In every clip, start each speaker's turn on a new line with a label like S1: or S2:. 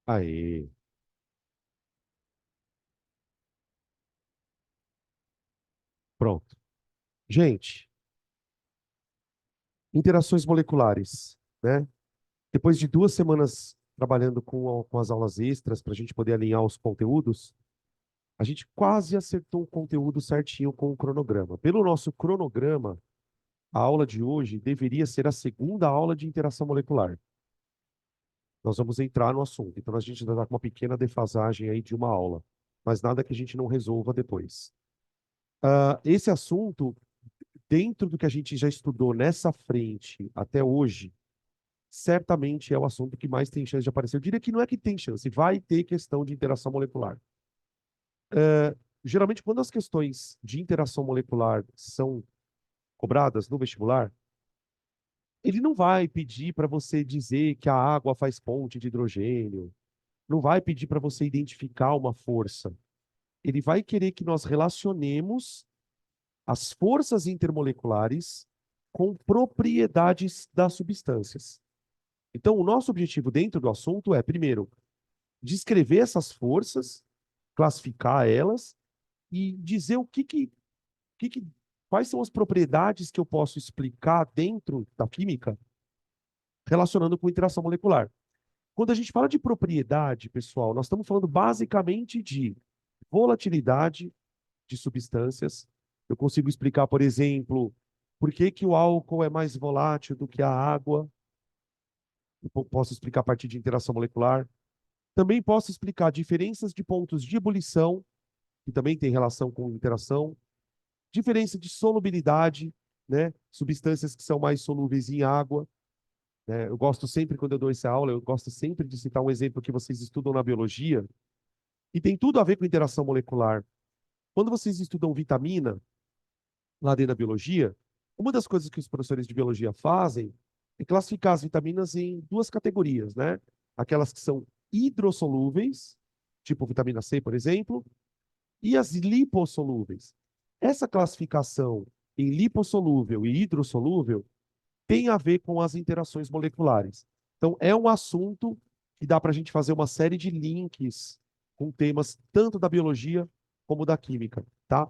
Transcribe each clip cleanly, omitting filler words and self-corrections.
S1: Aê, pronto. Gente, interações moleculares, né? Depois de 2 semanas trabalhando com as aulas extras para a gente poder alinhar os conteúdos, a gente quase acertou o conteúdo certinho com o cronograma. Pelo nosso cronograma, a aula de hoje deveria ser a segunda aula de interação molecular. Nós vamos entrar no assunto, então a gente ainda está com uma pequena defasagem aí de uma aula, mas nada que a gente não resolva depois. Esse assunto, dentro do que a gente já estudou nessa frente até hoje, certamente é o assunto que mais tem chance de aparecer. Eu diria que não é que tem chance, vai ter questão de interação molecular. Geralmente, quando as questões de interação molecular são cobradas no vestibular, ele não vai pedir para você dizer que a água faz ponte de hidrogênio, não vai pedir para você identificar uma força. Ele vai querer que nós relacionemos as forças intermoleculares com propriedades das substâncias. Então, o nosso objetivo dentro do assunto é, primeiro, descrever essas forças, classificar elas e dizer que, que- quais são as propriedades que eu posso explicar dentro da química relacionando com interação molecular. Quando a gente fala de propriedade, pessoal, nós estamos falando basicamente de volatilidade de substâncias. Eu consigo explicar, por exemplo, por que que o álcool é mais volátil do que a água. Eu posso explicar a partir de interação molecular. Também posso explicar diferenças de pontos de ebulição, que também tem relação com interação, diferença de solubilidade, né? Substâncias que são mais solúveis em água, né? Eu gosto sempre, quando eu dou essa aula, eu gosto sempre de citar um exemplo que vocês estudam na biologia, e tem tudo a ver com interação molecular. Quando vocês estudam vitamina, lá dentro da biologia, uma das coisas que os professores de biologia fazem é classificar as vitaminas em duas categorias, né? Aquelas que são hidrossolúveis, tipo vitamina C, por exemplo, e as lipossolúveis. Essa classificação em lipossolúvel e hidrossolúvel tem a ver com as interações moleculares. Então, é um assunto que dá para a gente fazer uma série de links com temas tanto da biologia como da química, tá?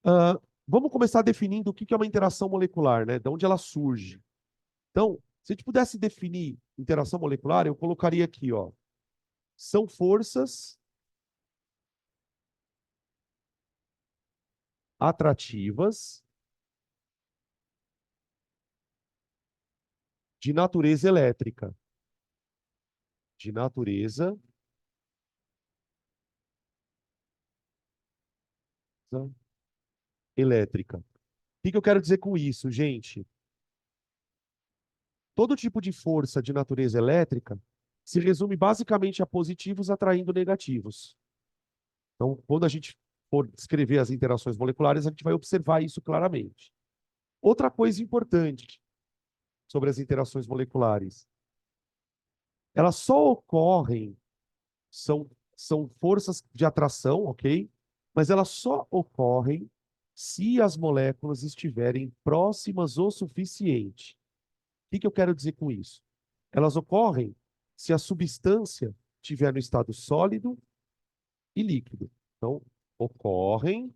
S1: Uh, Vamos começar definindo o que é uma interação molecular, né? De onde ela surge. Então, se a gente pudesse definir interação molecular, eu colocaria aqui, ó, são forças atrativas de natureza elétrica. De natureza elétrica. O que eu quero dizer com isso, gente? Todo tipo de força de natureza elétrica se resume basicamente a positivos atraindo negativos. Então, quando a gente for descrever as interações moleculares, a gente vai observar isso claramente. Outra coisa importante sobre as interações moleculares, elas só ocorrem, são forças de atração, ok? Mas elas só ocorrem se as moléculas estiverem próximas o suficiente. O que eu quero dizer com isso? Elas ocorrem se a substância estiver no estado sólido e líquido. Então, ocorrem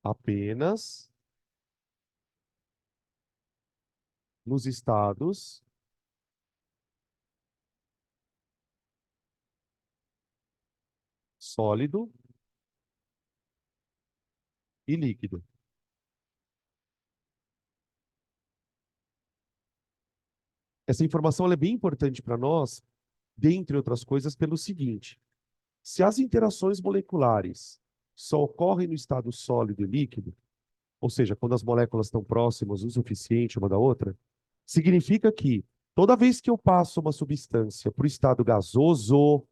S1: apenas nos estados sólido e líquido. Essa informação ela é bem importante para nós, dentre outras coisas, pelo seguinte: se as interações moleculares só ocorrem no estado sólido e líquido, ou seja, quando as moléculas estão próximas o suficiente uma da outra, significa que toda vez que eu passo uma substância para o estado gasoso,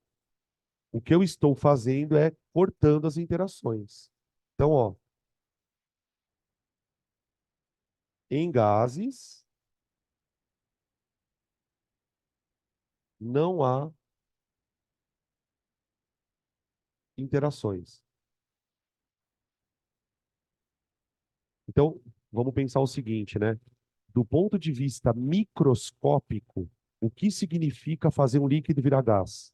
S1: o que eu estou fazendo é cortando as interações. Então, ó, em gases não há interações. Então, vamos pensar o seguinte, né? Do ponto de vista microscópico, O que significa fazer um líquido virar gás?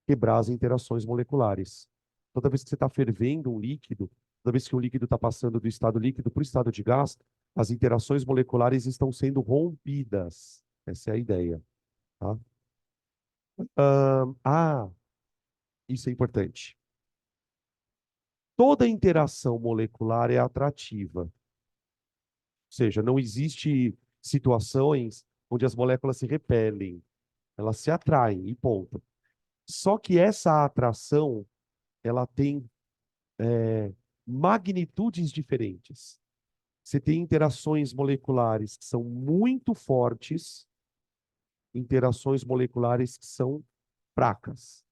S1: Quebrar as interações moleculares. Toda vez que você está fervendo um líquido, toda vez que o líquido está passando do estado líquido para o estado de gás, as interações moleculares estão sendo rompidas. Essa é a ideia, tá? Isso é importante. Toda interação molecular é atrativa. Ou seja, não existe situações onde as moléculas se repelem. Elas se atraem e ponto. Só que essa atração, ela tem magnitudes diferentes. Você tem interações moleculares que são muito fortes, interações moleculares que são fracas.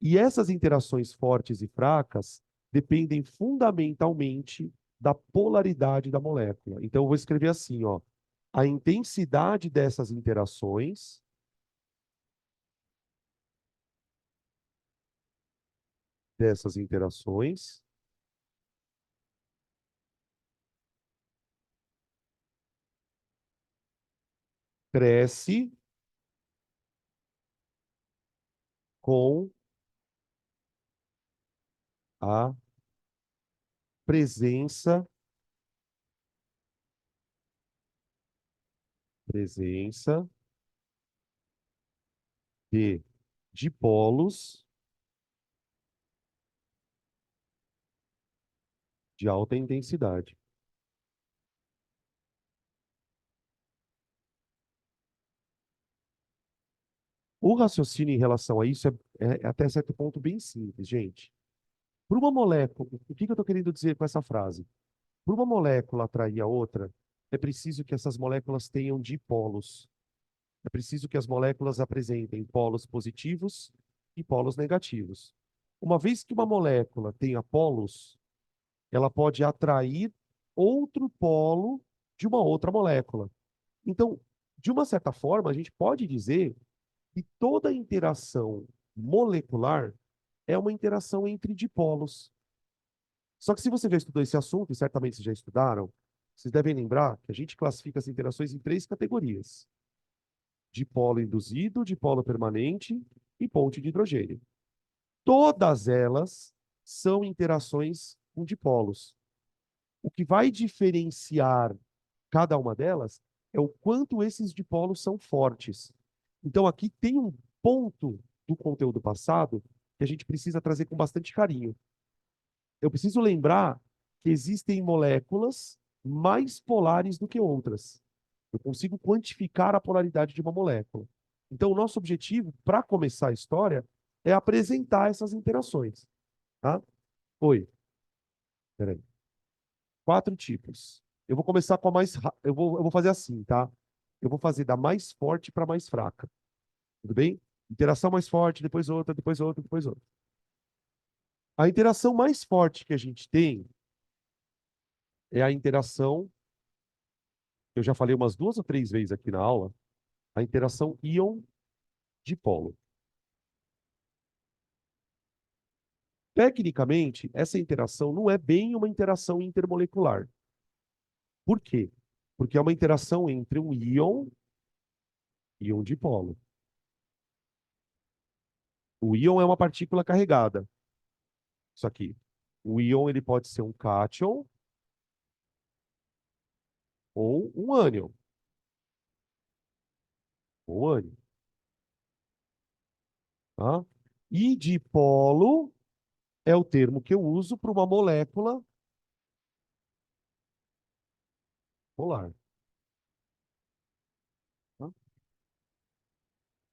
S1: E essas interações fortes e fracas dependem fundamentalmente da polaridade da molécula. Então, eu vou escrever assim, ó, a intensidade dessas interações cresce com a presença, presença de dipolos de alta intensidade. O raciocínio em relação a isso é até certo ponto bem simples, gente. Para uma molécula, o que que eu estou querendo dizer com essa frase? Para uma molécula atrair a outra, é preciso que essas moléculas tenham dipolos. É preciso que as moléculas apresentem polos positivos e polos negativos. Uma vez que uma molécula tenha polos, ela pode atrair outro polo de uma outra molécula. Então, de uma certa forma, a gente pode dizer que toda interação molecular é uma interação entre dipolos. Só que se você já estudou esse assunto, e certamente vocês já estudaram, vocês devem lembrar que a gente classifica as interações em três categorias: dipolo induzido, dipolo permanente e ponte de hidrogênio. Todas elas são interações com dipolos. O que vai diferenciar cada uma delas é o quanto esses dipolos são fortes. Então, aqui tem um ponto do conteúdo passado que a gente precisa trazer com bastante carinho. Eu preciso lembrar que existem moléculas mais polares do que outras. Eu consigo quantificar a polaridade de uma molécula. Então, o nosso objetivo, para começar a história, é apresentar essas interações. Tá? Oi, peraí. Quatro tipos. Eu vou começar com a mais. Eu vou fazer assim, tá? Eu vou fazer da mais forte para mais fraca. Tudo bem? Interação mais forte, depois outra, depois outra, depois outra. A interação mais forte que a gente tem é a interação, eu já falei umas duas ou três vezes aqui na aula, a interação íon-dipolo. Tecnicamente, essa interação não é bem uma interação intermolecular. Por quê? Porque é uma interação entre um íon e um dipolo. O íon é uma partícula carregada. Isso aqui. O íon ele pode ser um cátion ou um ânion. Ou ânion. Tá? E dipolo é o termo que eu uso para uma molécula polar. Tá?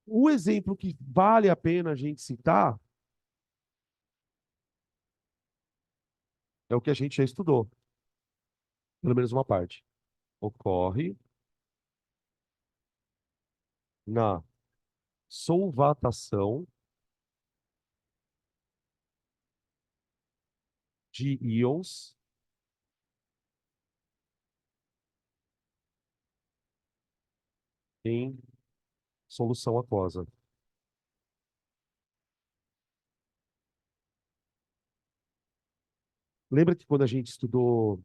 S1: O exemplo que vale a pena a gente citar é o que a gente já estudou, pelo menos uma parte. Ocorre na solvatação de íons em solução aquosa. Lembra que quando a gente estudou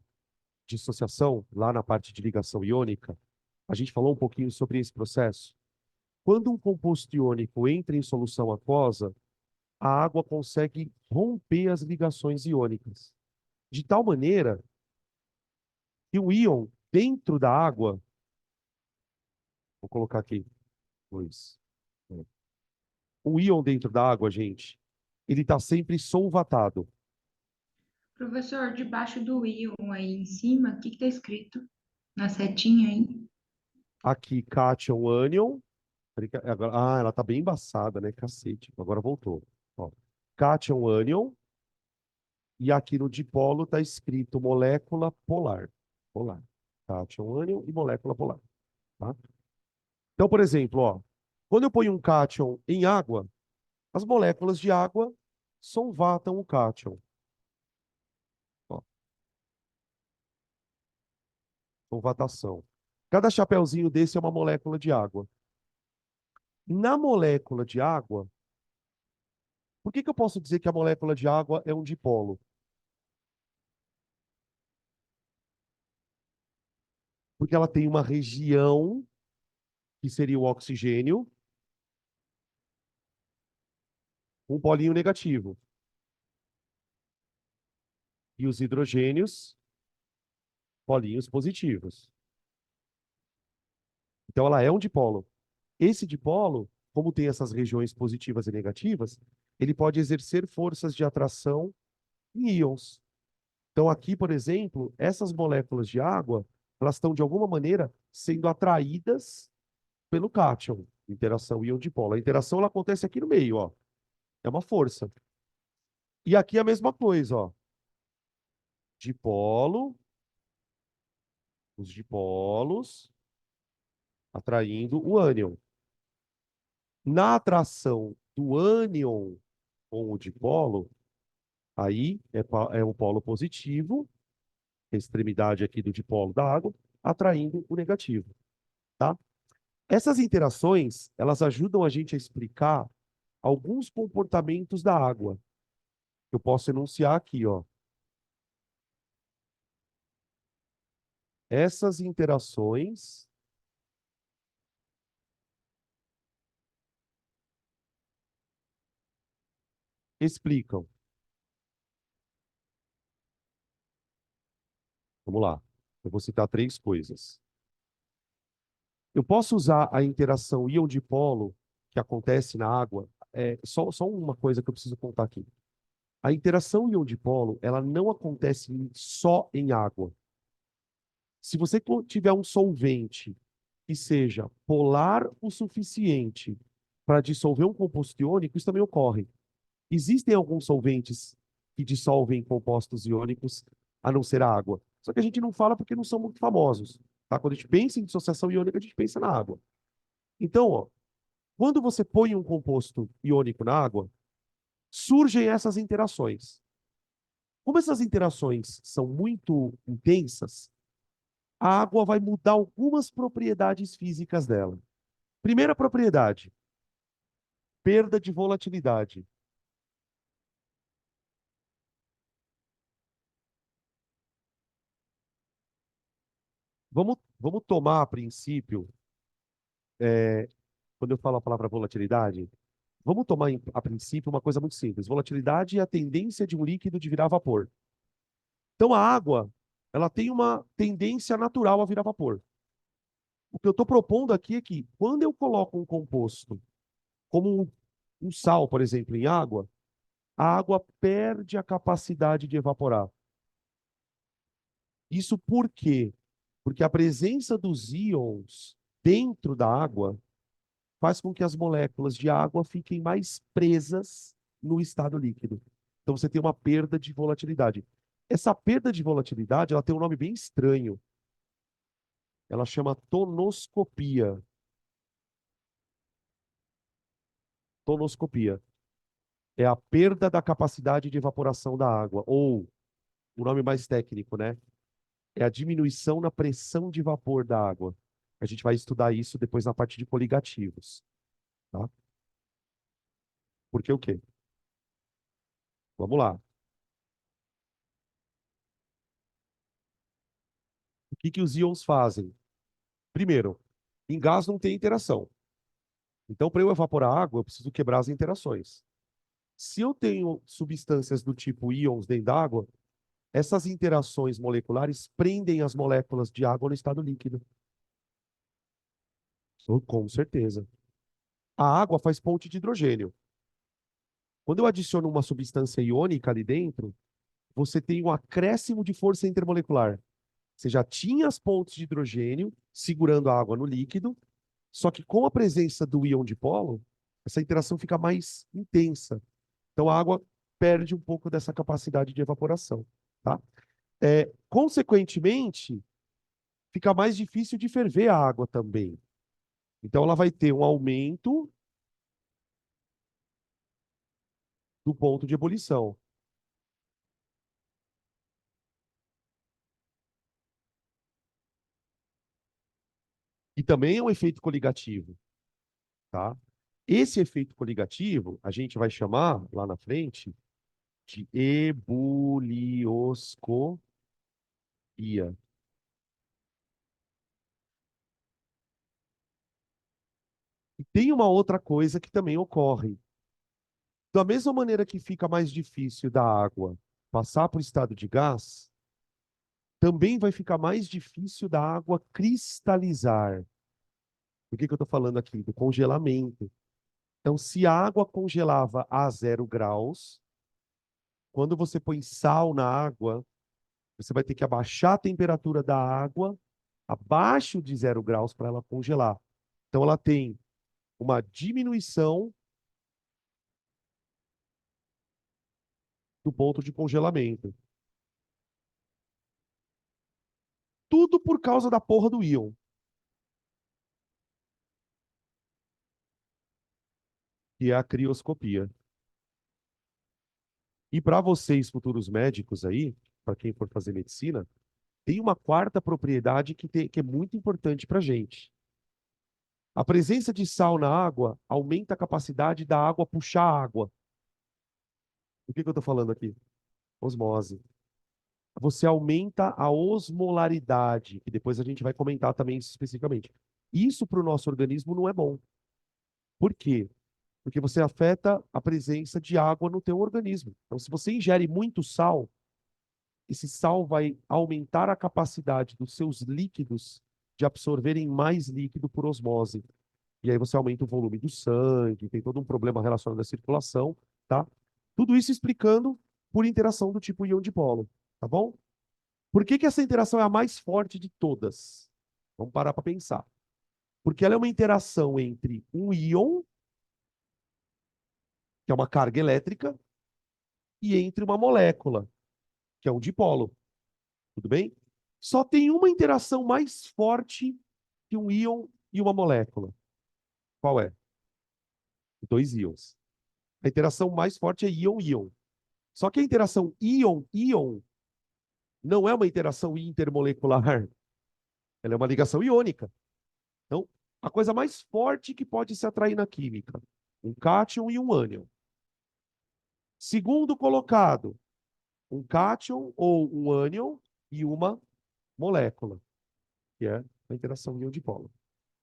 S1: dissociação, lá na parte de ligação iônica, A gente falou um pouquinho sobre esse processo. Quando um composto iônico entra em solução aquosa, a água consegue romper as ligações iônicas, de tal maneira que o íon dentro da água, vou colocar aqui, dois. O íon dentro da água, gente, ele está sempre solvatado.
S2: Professor, debaixo do íon aí em cima, o que que tá escrito na setinha aí?
S1: Aqui, cation anion. Ah, ela tá bem embaçada, né? Cacete. Agora voltou. Ó. Cation anion. E aqui no dipolo tá escrito molécula polar. Polar. Cation anion e molécula polar. Tá? Então, por exemplo, ó, quando eu ponho um cation em água, as moléculas de água solvatam o cation. Ó, solvatação. Cada chapeuzinho desse é uma molécula de água. Na molécula de água, por que que eu posso dizer que a molécula de água é um dipolo? Porque ela tem uma região, que seria o oxigênio, um polinho negativo. E os hidrogênios, polinhos positivos. Então ela é um dipolo. Esse dipolo, como tem essas regiões positivas e negativas, ele pode exercer forças de atração em íons. Então aqui, por exemplo, essas moléculas de água, elas estão de alguma maneira sendo atraídas pelo cátion, interação íon-dipolo. A interação ela acontece aqui no meio, ó. É uma força. E aqui é a mesma coisa, ó. Dipolo, os dipolos atraindo o ânion. Na atração do ânion com o dipolo, aí é o polo positivo, a extremidade aqui do dipolo da água, atraindo o negativo, tá? Essas interações, elas ajudam a gente a explicar alguns comportamentos da água. Eu posso enunciar aqui, ó. Essas interações explicam. Vamos lá. Eu vou citar três coisas. Eu posso usar a interação íon-dipolo que acontece na água. Só uma coisa que eu preciso contar aqui. A interação íon-dipolo, ela não acontece só em água. Se você tiver um solvente que seja polar o suficiente para dissolver um composto iônico, isso também ocorre. Existem alguns solventes que dissolvem compostos iônicos, a não ser a água. Só que a gente não fala porque não são muito famosos. Tá? Quando a gente pensa em dissociação iônica, a gente pensa na água. Então, ó, quando você põe um composto iônico na água, surgem essas interações. Como essas interações são muito intensas, a água vai mudar algumas propriedades físicas dela. Primeira propriedade, perda de volatilidade. Vamos tomar a princípio, quando eu falo a palavra volatilidade, vamos tomar a princípio uma coisa muito simples. Volatilidade é a tendência de um líquido de virar vapor. Então a água, ela tem uma tendência natural a virar vapor. O que eu estou propondo aqui é que, quando eu coloco um composto, como um sal, por exemplo, em água, a água perde a capacidade de evaporar. Isso por quê? Porque a presença dos íons dentro da água faz com que as moléculas de água fiquem mais presas no estado líquido. Então você tem uma perda de volatilidade. Essa perda de volatilidade, ela tem um nome bem estranho. Ela chama tonoscopia. Tonoscopia. É a perda da capacidade de evaporação da água, ou o nome mais técnico, né? É a diminuição na pressão de vapor da água. A gente vai estudar isso depois na parte de coligativos, tá? Porque o quê? Vamos lá. O que que os íons fazem? Primeiro, em gás não tem interação. Então, para eu evaporar água, eu preciso quebrar as interações. Se eu tenho substâncias do tipo íons dentro d'água, essas interações moleculares prendem as moléculas de água no estado líquido. Com certeza. A água faz ponte de hidrogênio. Quando eu adiciono uma substância iônica ali dentro, você tem um acréscimo de força intermolecular. Você já tinha as pontes de hidrogênio segurando a água no líquido, só que com a presença do íon dipolo, essa interação fica mais intensa. Então a água perde um pouco dessa capacidade de evaporação, tá? Consequentemente, fica mais difícil de ferver a água também. Então ela vai ter um aumento do ponto de ebulição. E também é um efeito coligativo, tá? Esse efeito coligativo, a gente vai chamar lá na frente de ebulioscopia. E tem uma outra coisa que também ocorre. Da mesma maneira que fica mais difícil da água passar para o estado de gás, também vai ficar mais difícil da água cristalizar. Do que eu estou falando aqui? Do congelamento. Então, se a água congelava a 0 graus, quando você põe sal na água, você vai ter que abaixar a temperatura da água abaixo de 0 graus para ela congelar. Então, ela tem uma diminuição do ponto de congelamento. Tudo por causa da porra do íon, que é a crioscopia. E para vocês, futuros médicos aí, para quem for fazer medicina, tem uma quarta propriedade que é muito importante para a gente. A presença de sal na água aumenta a capacidade da água puxar água. O que eu estou falando aqui? Osmose. Você aumenta a osmolaridade, que depois a gente vai comentar também isso especificamente. Isso para o nosso organismo não é bom. Por quê? Porque você afeta a presença de água no teu organismo. Então, se você ingere muito sal, esse sal vai aumentar a capacidade dos seus líquidos de absorverem mais líquido por osmose. E aí você aumenta o volume do sangue, tem todo um problema relacionado à circulação, tá? Tudo isso explicando por interação do tipo íon dipolo, tá bom? Por que que essa interação é a mais forte de todas? Vamos parar para pensar. Porque ela é uma interação entre um íon, que é uma carga elétrica, e entre uma molécula, que é um dipolo. Tudo bem? Só tem uma interação mais forte que um íon e uma molécula. Qual é? Dois íons. A interação mais forte é íon-íon. Só que a interação íon-íon não é uma interação intermolecular. Ela é uma ligação iônica. Então, a coisa mais forte que pode se atrair na química, um cátion e um ânion. Segundo colocado, um cátion ou um ânion e uma molécula, que é a interação íon-dipolo.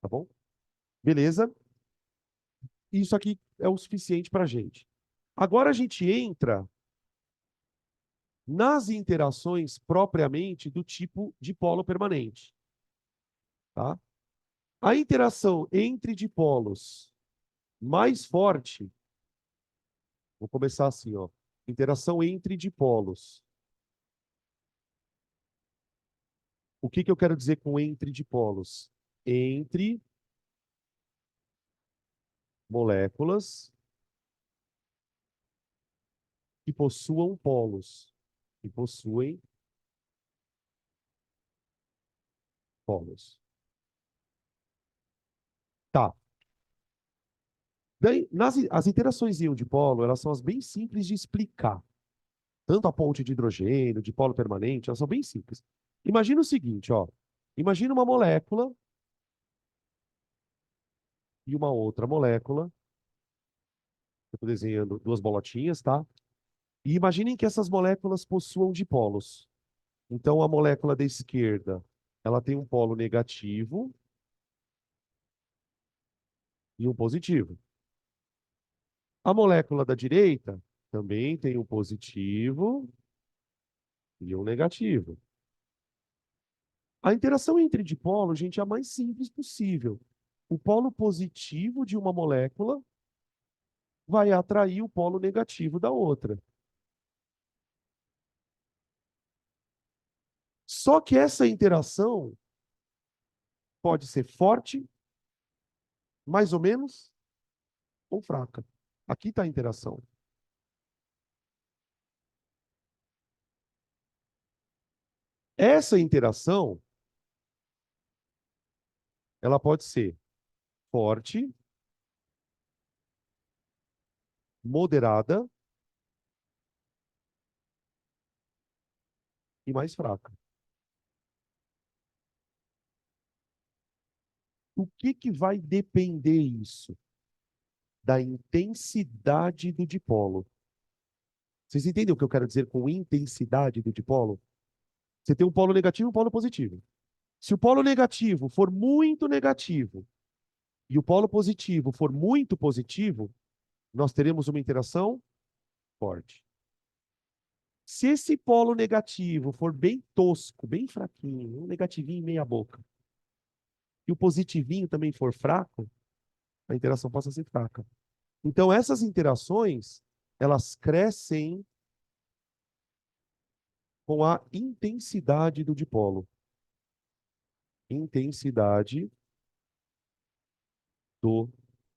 S1: Tá bom? Beleza? Isso aqui é o suficiente para a gente. Agora a gente entra nas interações propriamente do tipo dipolo permanente. Tá? A interação entre dipolos mais forte, vou começar assim, ó. Interação entre dipolos. O que que eu quero dizer com entre dipolos? Entre moléculas que possuam polos. Que possuem polos. Tá. Daí, as interações íon-dipolo, elas são as bem simples de explicar. Tanto a ponte de hidrogênio, dipolo permanente, elas são bem simples. Imagina o seguinte, ó. Imagina uma molécula e uma outra molécula. Eu estou desenhando duas bolotinhas, tá? E imaginem que essas moléculas possuam dipolos. Então, a molécula da esquerda, ela tem um polo negativo e um positivo. A molécula da direita também tem um positivo e um negativo. A interação entre dipolos, gente, é a mais simples possível. O polo positivo de uma molécula vai atrair o polo negativo da outra. Só que essa interação pode ser forte, mais ou menos, ou fraca. Aqui está a interação. Essa interação, ela pode ser forte, moderada e mais fraca. O que vai depender isso? Da intensidade do dipolo. Vocês entendem o que eu quero dizer com intensidade do dipolo? Você tem um polo negativo e um polo positivo. Se o polo negativo for muito negativo e o polo positivo for muito positivo, nós teremos uma interação forte. Se esse polo negativo for bem tosco, bem fraquinho, um negativinho meia boca, e o positivinho também for fraco, a interação passa a ser fraca. Então, essas interações, elas crescem com a intensidade do dipolo. Intensidade do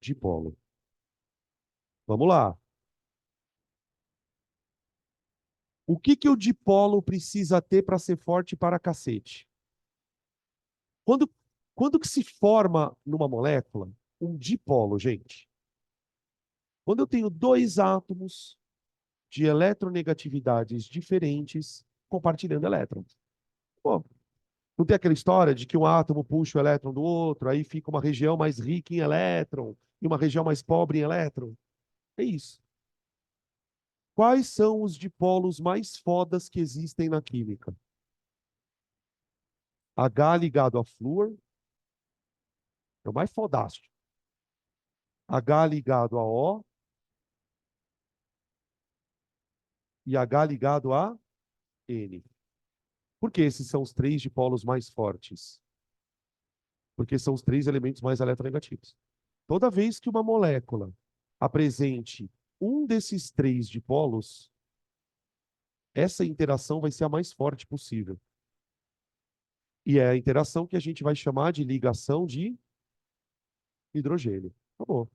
S1: dipolo. Vamos lá. O que o dipolo precisa ter para ser forte para cacete? Quando, quando que se forma numa molécula um dipolo, gente? Quando eu tenho dois átomos de eletronegatividades diferentes compartilhando elétrons. Pô, não tem aquela história de que um átomo puxa o elétron do outro, aí fica uma região mais rica em elétron e uma região mais pobre em elétron? É isso. Quais são os dipolos mais fodas que existem na química? H ligado a flúor é o mais fodástico. H ligado a O e H ligado a N. Por que esses são os três dipolos mais fortes? Porque são os três elementos mais eletronegativos. Toda vez que uma molécula apresente um desses três dipolos, essa interação vai ser a mais forte possível. E é a interação que a gente vai chamar de ligação de hidrogênio. Acabou.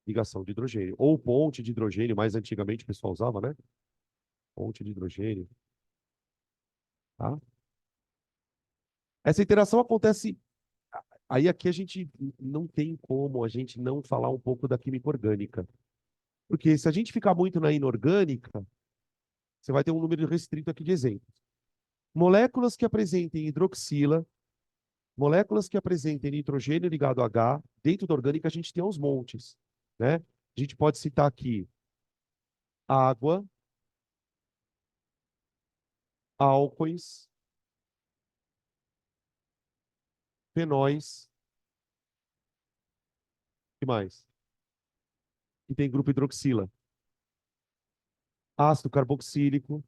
S1: Ligação de hidrogênio. Ou ponte de hidrogênio, mais antigamente o pessoal usava, né? Ponte de hidrogênio. Tá? Essa interação acontece. Aí aqui a gente não tem como a gente não falar um pouco da química orgânica. Porque se a gente ficar muito na inorgânica, você vai ter um número restrito aqui de exemplos. Moléculas que apresentem hidroxila, moléculas que apresentem nitrogênio ligado a H, dentro da orgânica a gente tem aos montes, né? A gente pode citar aqui água, álcoois, fenóis, o que mais? E tem grupo hidroxila. Ácido carboxílico,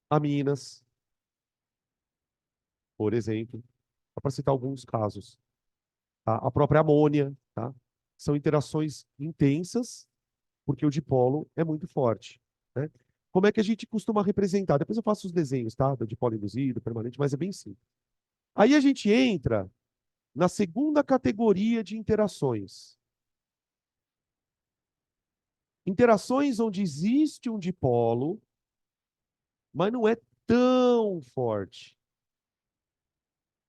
S1: aminas, por exemplo, para citar alguns casos. Tá? A própria amônia, tá? São interações intensas, porque o dipolo é muito forte, né? Como é que a gente costuma representar? Depois eu faço os desenhos, tá? Do dipolo induzido, permanente, mas é bem simples. Aí a gente entra na segunda categoria de interações. Interações onde existe um dipolo, mas não é tão forte.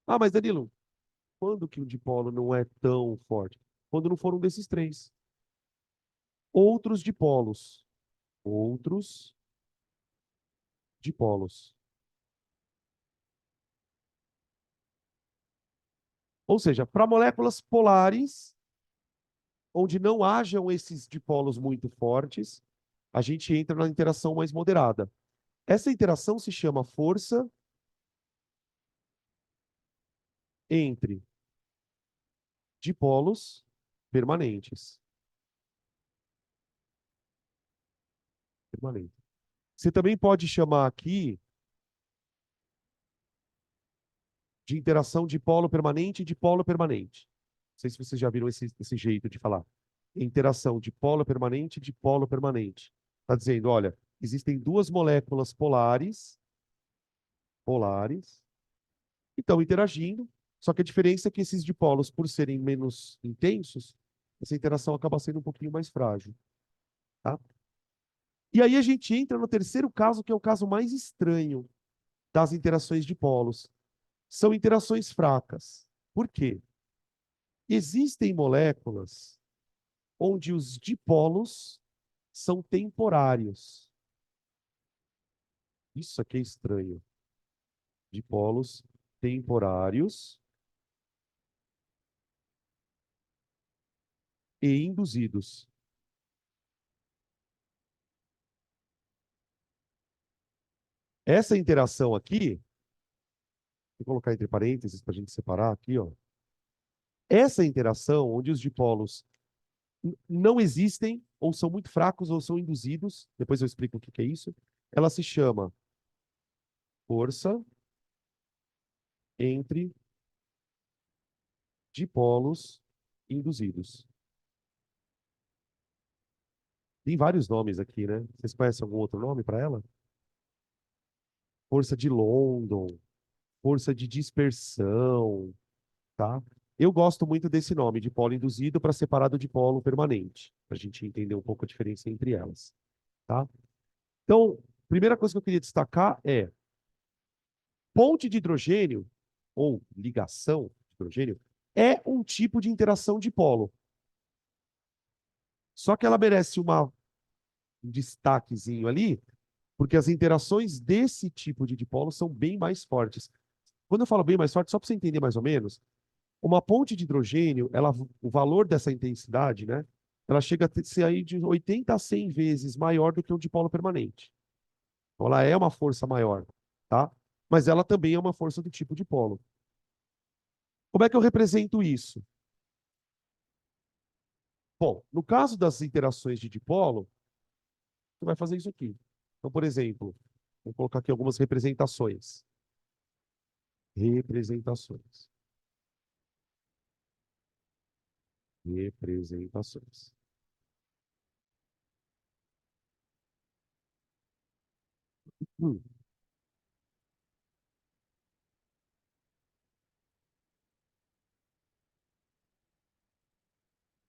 S1: Ah, mas Danilo, quando que o dipolo não é tão forte? Quando não for um desses três. Outros dipolos. Outros dipolos. Ou seja, para moléculas polares, onde não hajam esses dipolos muito fortes, a gente entra na interação mais moderada. Essa interação se chama força entre dipolos permanentes. Permanente. Você também pode chamar aqui de interação de polo permanente e de polo permanente. Não sei se vocês já viram esse jeito de falar. Interação de polo permanente e de polo permanente. Está dizendo, olha, existem duas moléculas polares, que estão interagindo, só que a diferença é que esses dipolos, por serem menos intensos, essa interação acaba sendo um pouquinho mais frágil. Tá? E aí a gente entra no terceiro caso, que é o caso mais estranho das interações de polos. São interações fracas. Por quê? Existem moléculas onde os dipolos são temporários. Isso aqui é estranho. Dipolos temporários e induzidos. Essa interação aqui, vou colocar entre parênteses para a gente separar aqui, ó. Essa interação, onde os dipolos não existem, ou são muito fracos, ou são induzidos, depois eu explico o que que é isso, ela se chama força entre dipolos induzidos. Tem vários nomes aqui, né? Vocês conhecem algum outro nome para ela? Força de London, força de dispersão, tá? Eu gosto muito desse nome, de polo induzido, para separar do dipolo permanente, para a gente entender um pouco a diferença entre elas, tá? Então, primeira coisa que eu queria destacar é ponte de hidrogênio, ou ligação de hidrogênio, é um tipo de interação de polo. Só que ela merece um destaquezinho ali, porque as interações desse tipo de dipolo são bem mais fortes. Quando eu falo bem mais forte, só para você entender mais ou menos, uma ponte de hidrogênio, o valor dessa intensidade, né, ela chega a ser aí de 80 a 100 vezes maior do que um dipolo permanente. Então, ela é uma força maior, tá? Mas ela também é uma força do tipo dipolo. Como é que eu represento isso? Bom, no caso das interações de dipolo, você vai fazer isso aqui. Então, por exemplo, vou colocar aqui algumas representações. Representações. Representações. Hum,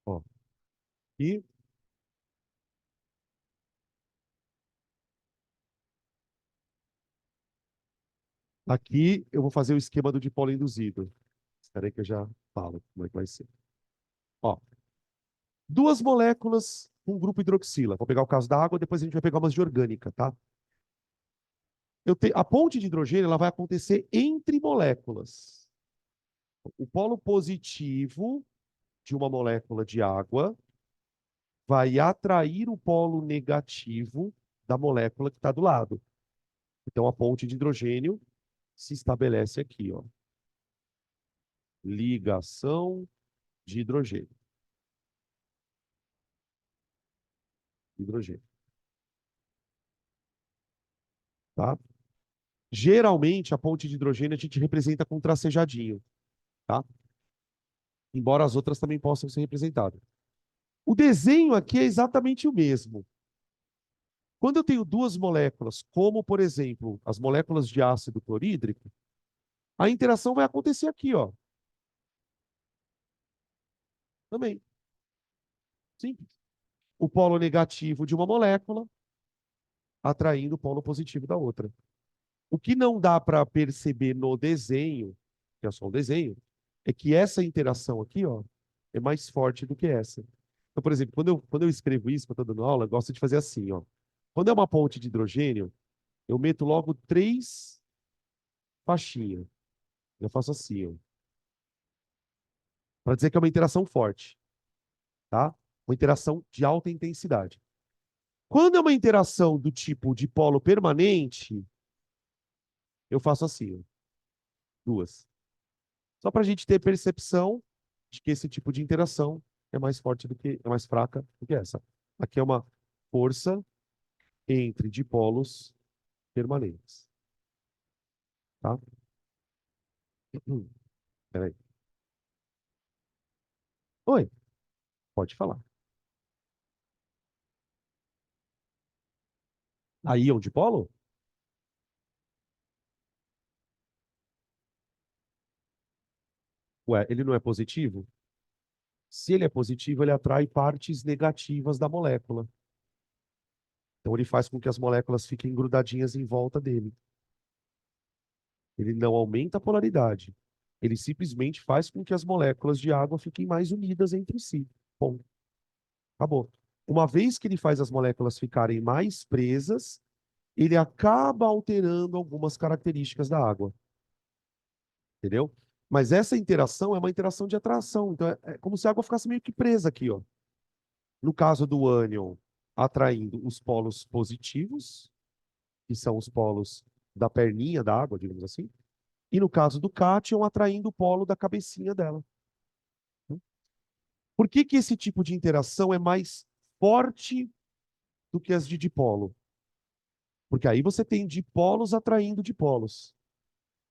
S1: ó. E aqui eu vou fazer o esquema do dipolo induzido. Espera aí que eu já falo como é que vai ser. Ó, duas moléculas com um grupo hidroxila. Vou pegar o caso da água, depois a gente vai pegar umas de orgânica, tá? A ponte de hidrogênio ela vai acontecer entre moléculas. O polo positivo de uma molécula de água vai atrair o polo negativo da molécula que está do lado. Então, a ponte de hidrogênio se estabelece aqui, ó. Ligação de hidrogênio. Hidrogênio, tá? Geralmente, a ponte de hidrogênio a gente representa com um tracejadinho, tá? Embora as outras também possam ser representadas. O desenho aqui é exatamente o mesmo. Quando eu tenho duas moléculas, como, por exemplo, as moléculas de ácido clorídrico, a interação vai acontecer aqui, ó. Também. Simples. O polo negativo de uma molécula atraindo o polo positivo da outra. O que não dá para perceber no desenho, que é só um desenho, é que essa interação aqui, ó, é mais forte do que essa. Então, por exemplo, quando eu escrevo isso para estar dando aula, eu gosto de fazer assim, ó. Quando é uma ponte de hidrogênio, eu meto logo 3 faixinhas. Eu faço assim, ó, para dizer que é uma interação forte, tá? Uma interação de alta intensidade. Quando é uma interação do tipo de polo permanente, eu faço assim, ó, 2. Só para a gente ter percepção de que esse tipo de interação é mais forte do que, é mais fraca do que essa. Aqui é uma força entre dipolos permanentes, tá? Peraí. Oi, pode falar. Aí é um dipolo? Ué, ele não é positivo? Se ele é positivo, ele atrai partes negativas da molécula. Então ele faz com que as moléculas fiquem grudadinhas em volta dele. Ele não aumenta a polaridade. Ele simplesmente faz com que as moléculas de água fiquem mais unidas entre si. Bom, acabou. Uma vez que ele faz as moléculas ficarem mais presas, ele acaba alterando algumas características da água. Entendeu? Mas essa interação é uma interação de atração. Então é como se a água ficasse meio que presa aqui, ó. No caso do ânion, atraindo os polos positivos, que são os polos da perninha da água, digamos assim. E no caso do cátion, atraindo o polo da cabecinha dela. Por que que esse tipo de interação é mais forte do que as de dipolo? Porque aí você tem dipolos atraindo dipolos.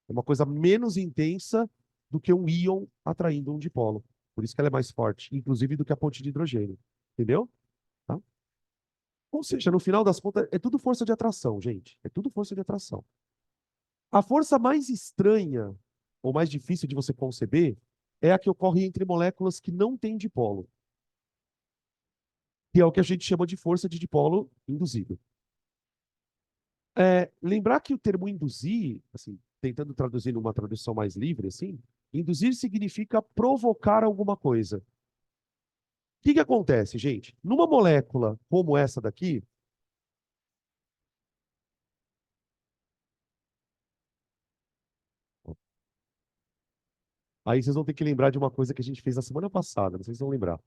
S1: É uma coisa menos intensa do que um íon atraindo um dipolo. Por isso que ela é mais forte, inclusive do que a ponte de hidrogênio. Entendeu? Tá? Ou seja, no final das contas, é tudo força de atração, gente. É tudo força de atração. A força mais estranha, ou mais difícil de você conceber, é a que ocorre entre moléculas que não têm dipolo, que é o que a gente chama de força de dipolo induzido. Lembrar que o termo induzir, assim, tentando traduzir numa tradução mais livre, assim, induzir significa provocar alguma coisa. O que que acontece, gente? Numa molécula como essa daqui, aí vocês vão ter que lembrar de uma coisa que a gente fez na semana passada, não sei se vocês vão lembrar.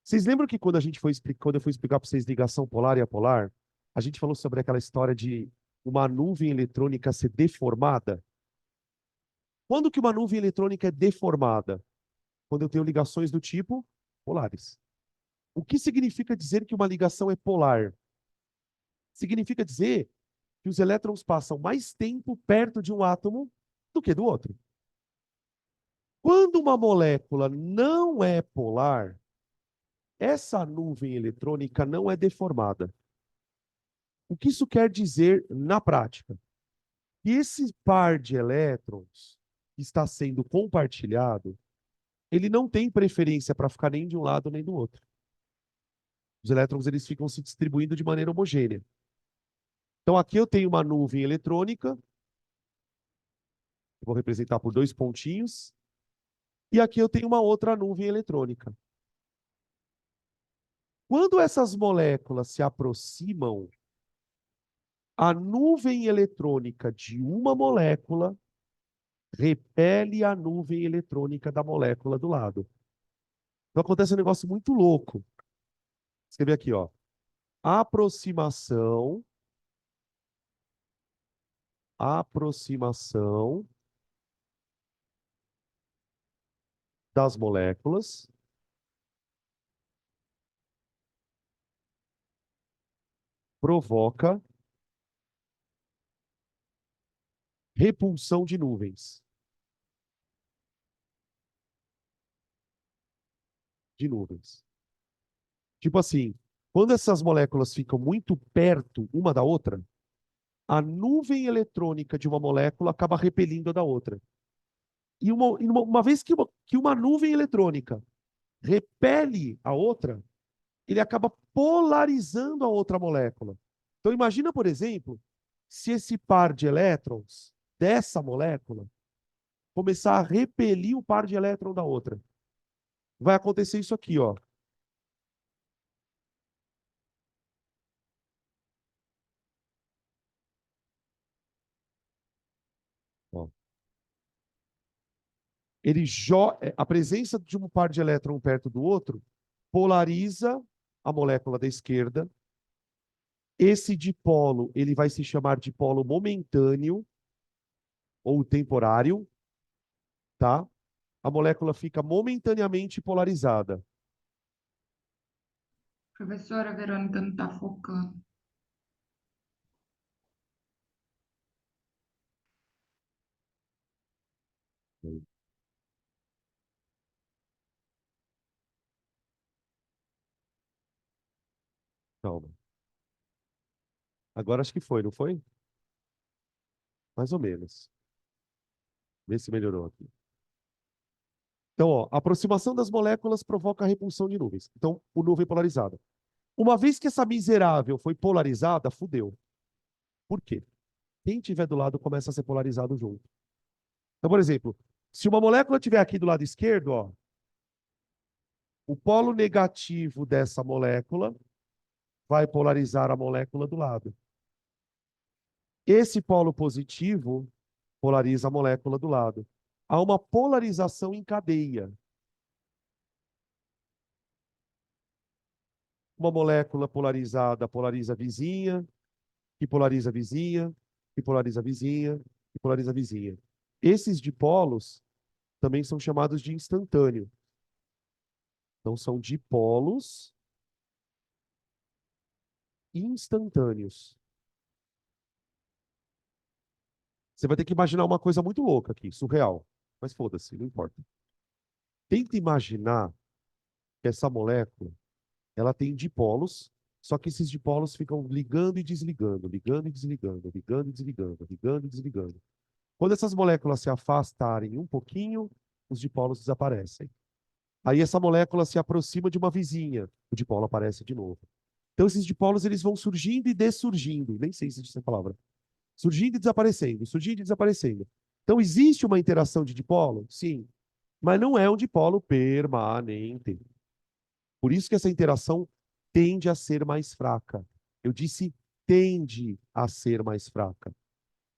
S1: Vocês lembram que quando eu fui explicar para vocês ligação polar e apolar, a gente falou sobre aquela história de uma nuvem eletrônica ser deformada? Quando que uma nuvem eletrônica é deformada? Quando eu tenho ligações do tipo polares. O que significa dizer que uma ligação é polar? Significa dizer que os elétrons passam mais tempo perto de um átomo do que do outro. Quando uma molécula não é polar, essa nuvem eletrônica não é deformada. O que isso quer dizer na prática? Que esse par de elétrons que está sendo compartilhado, ele não tem preferência para ficar nem de um lado nem do outro. Os elétrons eles ficam se distribuindo de maneira homogênea. Então aqui eu tenho uma nuvem eletrônica, eu vou representar por dois pontinhos, e aqui eu tenho uma outra nuvem eletrônica. Quando essas moléculas se aproximam, a nuvem eletrônica de uma molécula repele a nuvem eletrônica da molécula do lado. Então acontece um negócio muito louco. Escrever aqui, ó. Aproximação, aproximação das moléculas provoca repulsão de nuvens. De nuvens. Tipo assim, quando essas moléculas ficam muito perto uma da outra, a nuvem eletrônica de uma molécula acaba repelindo a da outra. E uma vez que uma nuvem eletrônica repele a outra, ele acaba polarizando a outra molécula. Então imagina, por exemplo, se esse par de elétrons dessa molécula começar a repelir o par de elétrons da outra. Vai acontecer isso aqui, ó. Ó. A presença de um par de elétrons perto do outro polariza a molécula da esquerda. Esse dipolo, ele vai se chamar dipolo momentâneo ou temporário, tá? a molécula fica momentaneamente polarizada.
S2: Professora, a Verônica não tá focando.
S1: Calma. Agora acho que foi, não foi? Mais ou menos. Vê se melhorou aqui. Então, ó, a aproximação das moléculas provoca a repulsão de nuvens. Então, o nuvem polarizada. Uma vez que essa miserável foi polarizada, fudeu. Por quê? Quem tiver do lado começa a ser polarizado junto. Então, por exemplo, se uma molécula estiver aqui do lado esquerdo, ó, o polo negativo dessa molécula vai polarizar a molécula do lado. Esse polo positivo polariza a molécula do lado. Há uma polarização em cadeia. Uma molécula polarizada polariza a vizinha, que polariza a vizinha, que polariza a vizinha, que polariza a vizinha. Esses dipolos também são chamados de instantâneo. Então, são dipolos instantâneos. Você vai ter que imaginar uma coisa muito louca aqui, surreal. Mas foda-se, não importa. Tenta imaginar que essa molécula, ela tem dipolos, só que esses dipolos ficam ligando e desligando, ligando e desligando, ligando e desligando, ligando e desligando. Quando essas moléculas se afastarem um pouquinho, os dipolos desaparecem. Aí essa molécula se aproxima de uma vizinha, o dipolo aparece de novo. Então esses dipolos eles vão surgindo e dessurgindo, nem sei se existe essa palavra. Surgindo e desaparecendo, surgindo e desaparecendo. Então existe uma interação de dipolo? Sim, mas não é um dipolo permanente. Por isso que essa interação tende a ser mais fraca. Eu disse tende a ser mais fraca.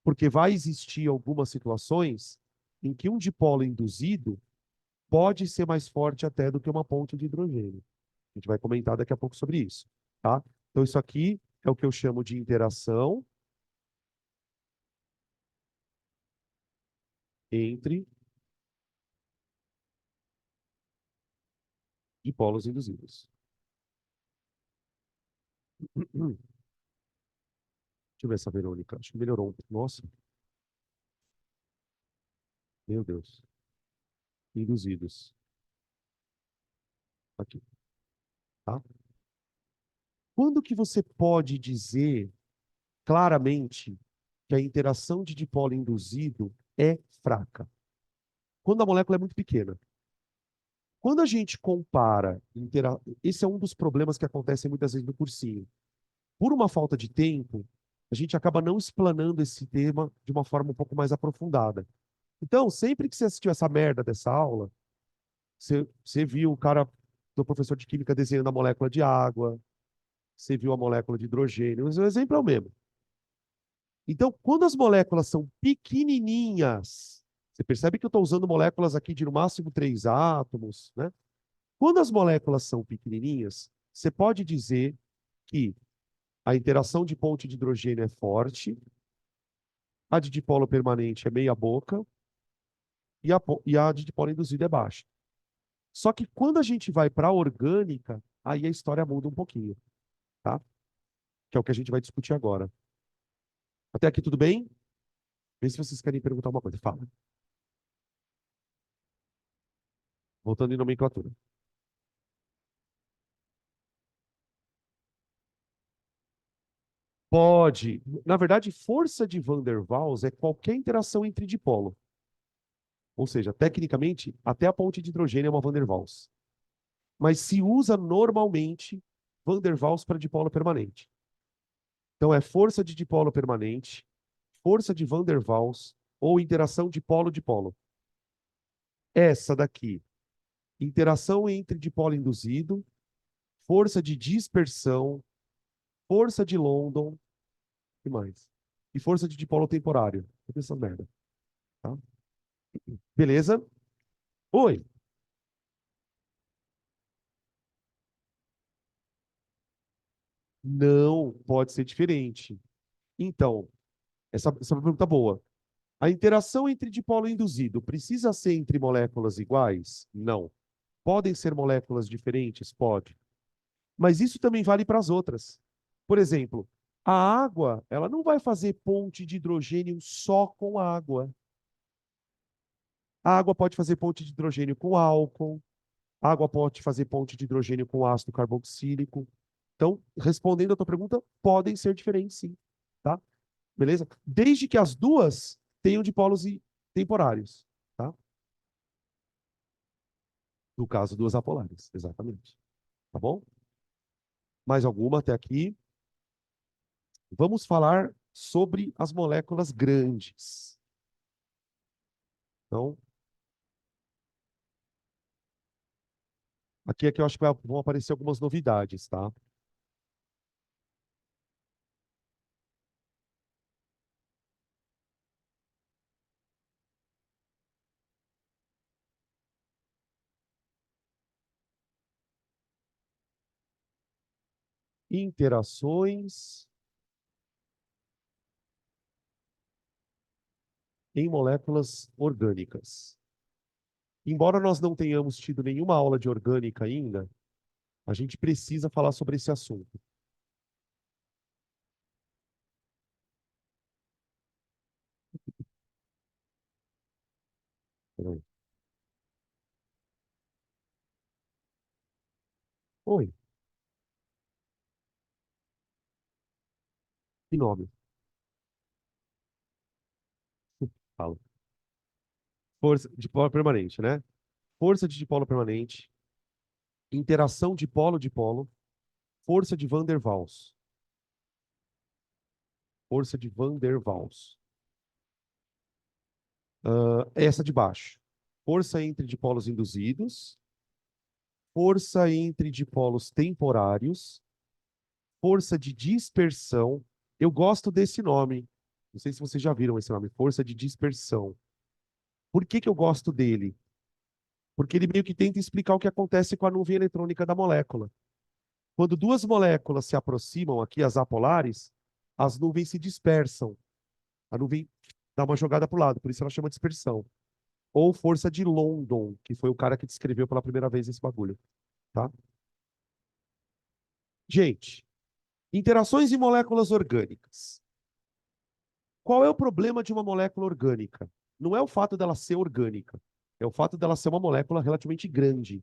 S1: Porque vai existir algumas situações em que um dipolo induzido pode ser mais forte até do que uma ponte de hidrogênio. A gente vai comentar daqui a pouco sobre isso, tá? Então isso aqui é o que eu chamo de interação entre dipolos induzidos. Deixa eu ver essa Verônica. Acho que melhorou um pouco. Nossa, meu Deus. Induzidos. Aqui, tá? Quando que você pode dizer claramente que a interação de dipolo induzido é fraca? Quando a molécula é muito pequena. Quando a gente compara, esse é um dos problemas que acontecem muitas vezes no cursinho. Por uma falta de tempo, a gente acaba não explanando esse tema de uma forma um pouco mais aprofundada. Então, sempre que você assistiu essa merda dessa aula, você viu o cara do professor de química desenhando a molécula de água, você viu a molécula de hidrogênio, mas o exemplo é o mesmo. Então, quando as moléculas são pequenininhas, você percebe que eu estou usando moléculas aqui de no máximo 3 átomos, né? Quando as moléculas são pequenininhas, você pode dizer que a interação de ponte de hidrogênio é forte, a de dipolo permanente é meia boca e a de dipolo induzido é baixa. Só que quando a gente vai para a orgânica, aí a história muda um pouquinho, tá? Que é o que a gente vai discutir agora. Até aqui tudo bem? Vê se vocês querem perguntar uma coisa. Fala. Voltando em nomenclatura. Pode. Na verdade, força de Van der Waals é qualquer interação entre dipolo. Ou seja, tecnicamente, até a ponte de hidrogênio é uma Van der Waals. Mas se usa normalmente Van der Waals para dipolo permanente. Então é força de dipolo permanente, força de Van der Waals ou interação dipolo-dipolo. Essa daqui, interação entre dipolo induzido, força de dispersão, força de London, e mais? E força de dipolo temporário. Essa merda, tá? Beleza? Oi. Não pode ser diferente. Então, essa é uma pergunta boa. A interação entre dipolo induzido precisa ser entre moléculas iguais? Não. Podem ser moléculas diferentes? Pode. Mas isso também vale para as outras. Por exemplo, a água, ela não vai fazer ponte de hidrogênio só com água. A água pode fazer ponte de hidrogênio com álcool, a água pode fazer ponte de hidrogênio com ácido carboxílico. Então, respondendo a tua pergunta, podem ser diferentes, sim. Tá? Beleza? Desde que as duas tenham dipolos temporários. Tá? No caso, duas apolares. Exatamente. Tá bom? Mais alguma até aqui? Vamos falar sobre as moléculas grandes. Então, aqui é que eu acho que vão aparecer algumas novidades, tá? Interações em moléculas orgânicas. Embora nós não tenhamos tido nenhuma aula de orgânica ainda, a gente precisa falar sobre esse assunto. Peraí. Oi, que nome? Fala. Força de dipolo permanente, né? Força de dipolo permanente, interação dipolo-dipolo, força de Van der Waals. Força de Van der Waals. Essa de baixo. Força entre dipolos induzidos, força entre dipolos temporários, força de dispersão. Eu gosto desse nome. Não sei se vocês já viram esse nome, força de dispersão. Por que que eu gosto dele? Porque ele meio que tenta explicar o que acontece com a nuvem eletrônica da molécula. Quando duas moléculas se aproximam aqui, as apolares, as nuvens se dispersam. A nuvem dá uma jogada para o lado, por isso ela chama dispersão. Ou força de London, que foi o cara que descreveu pela primeira vez esse bagulho, tá? Gente, interações em moléculas orgânicas. Qual é o problema de uma molécula orgânica? Não é o fato dela ser orgânica, é o fato dela ser uma molécula relativamente grande,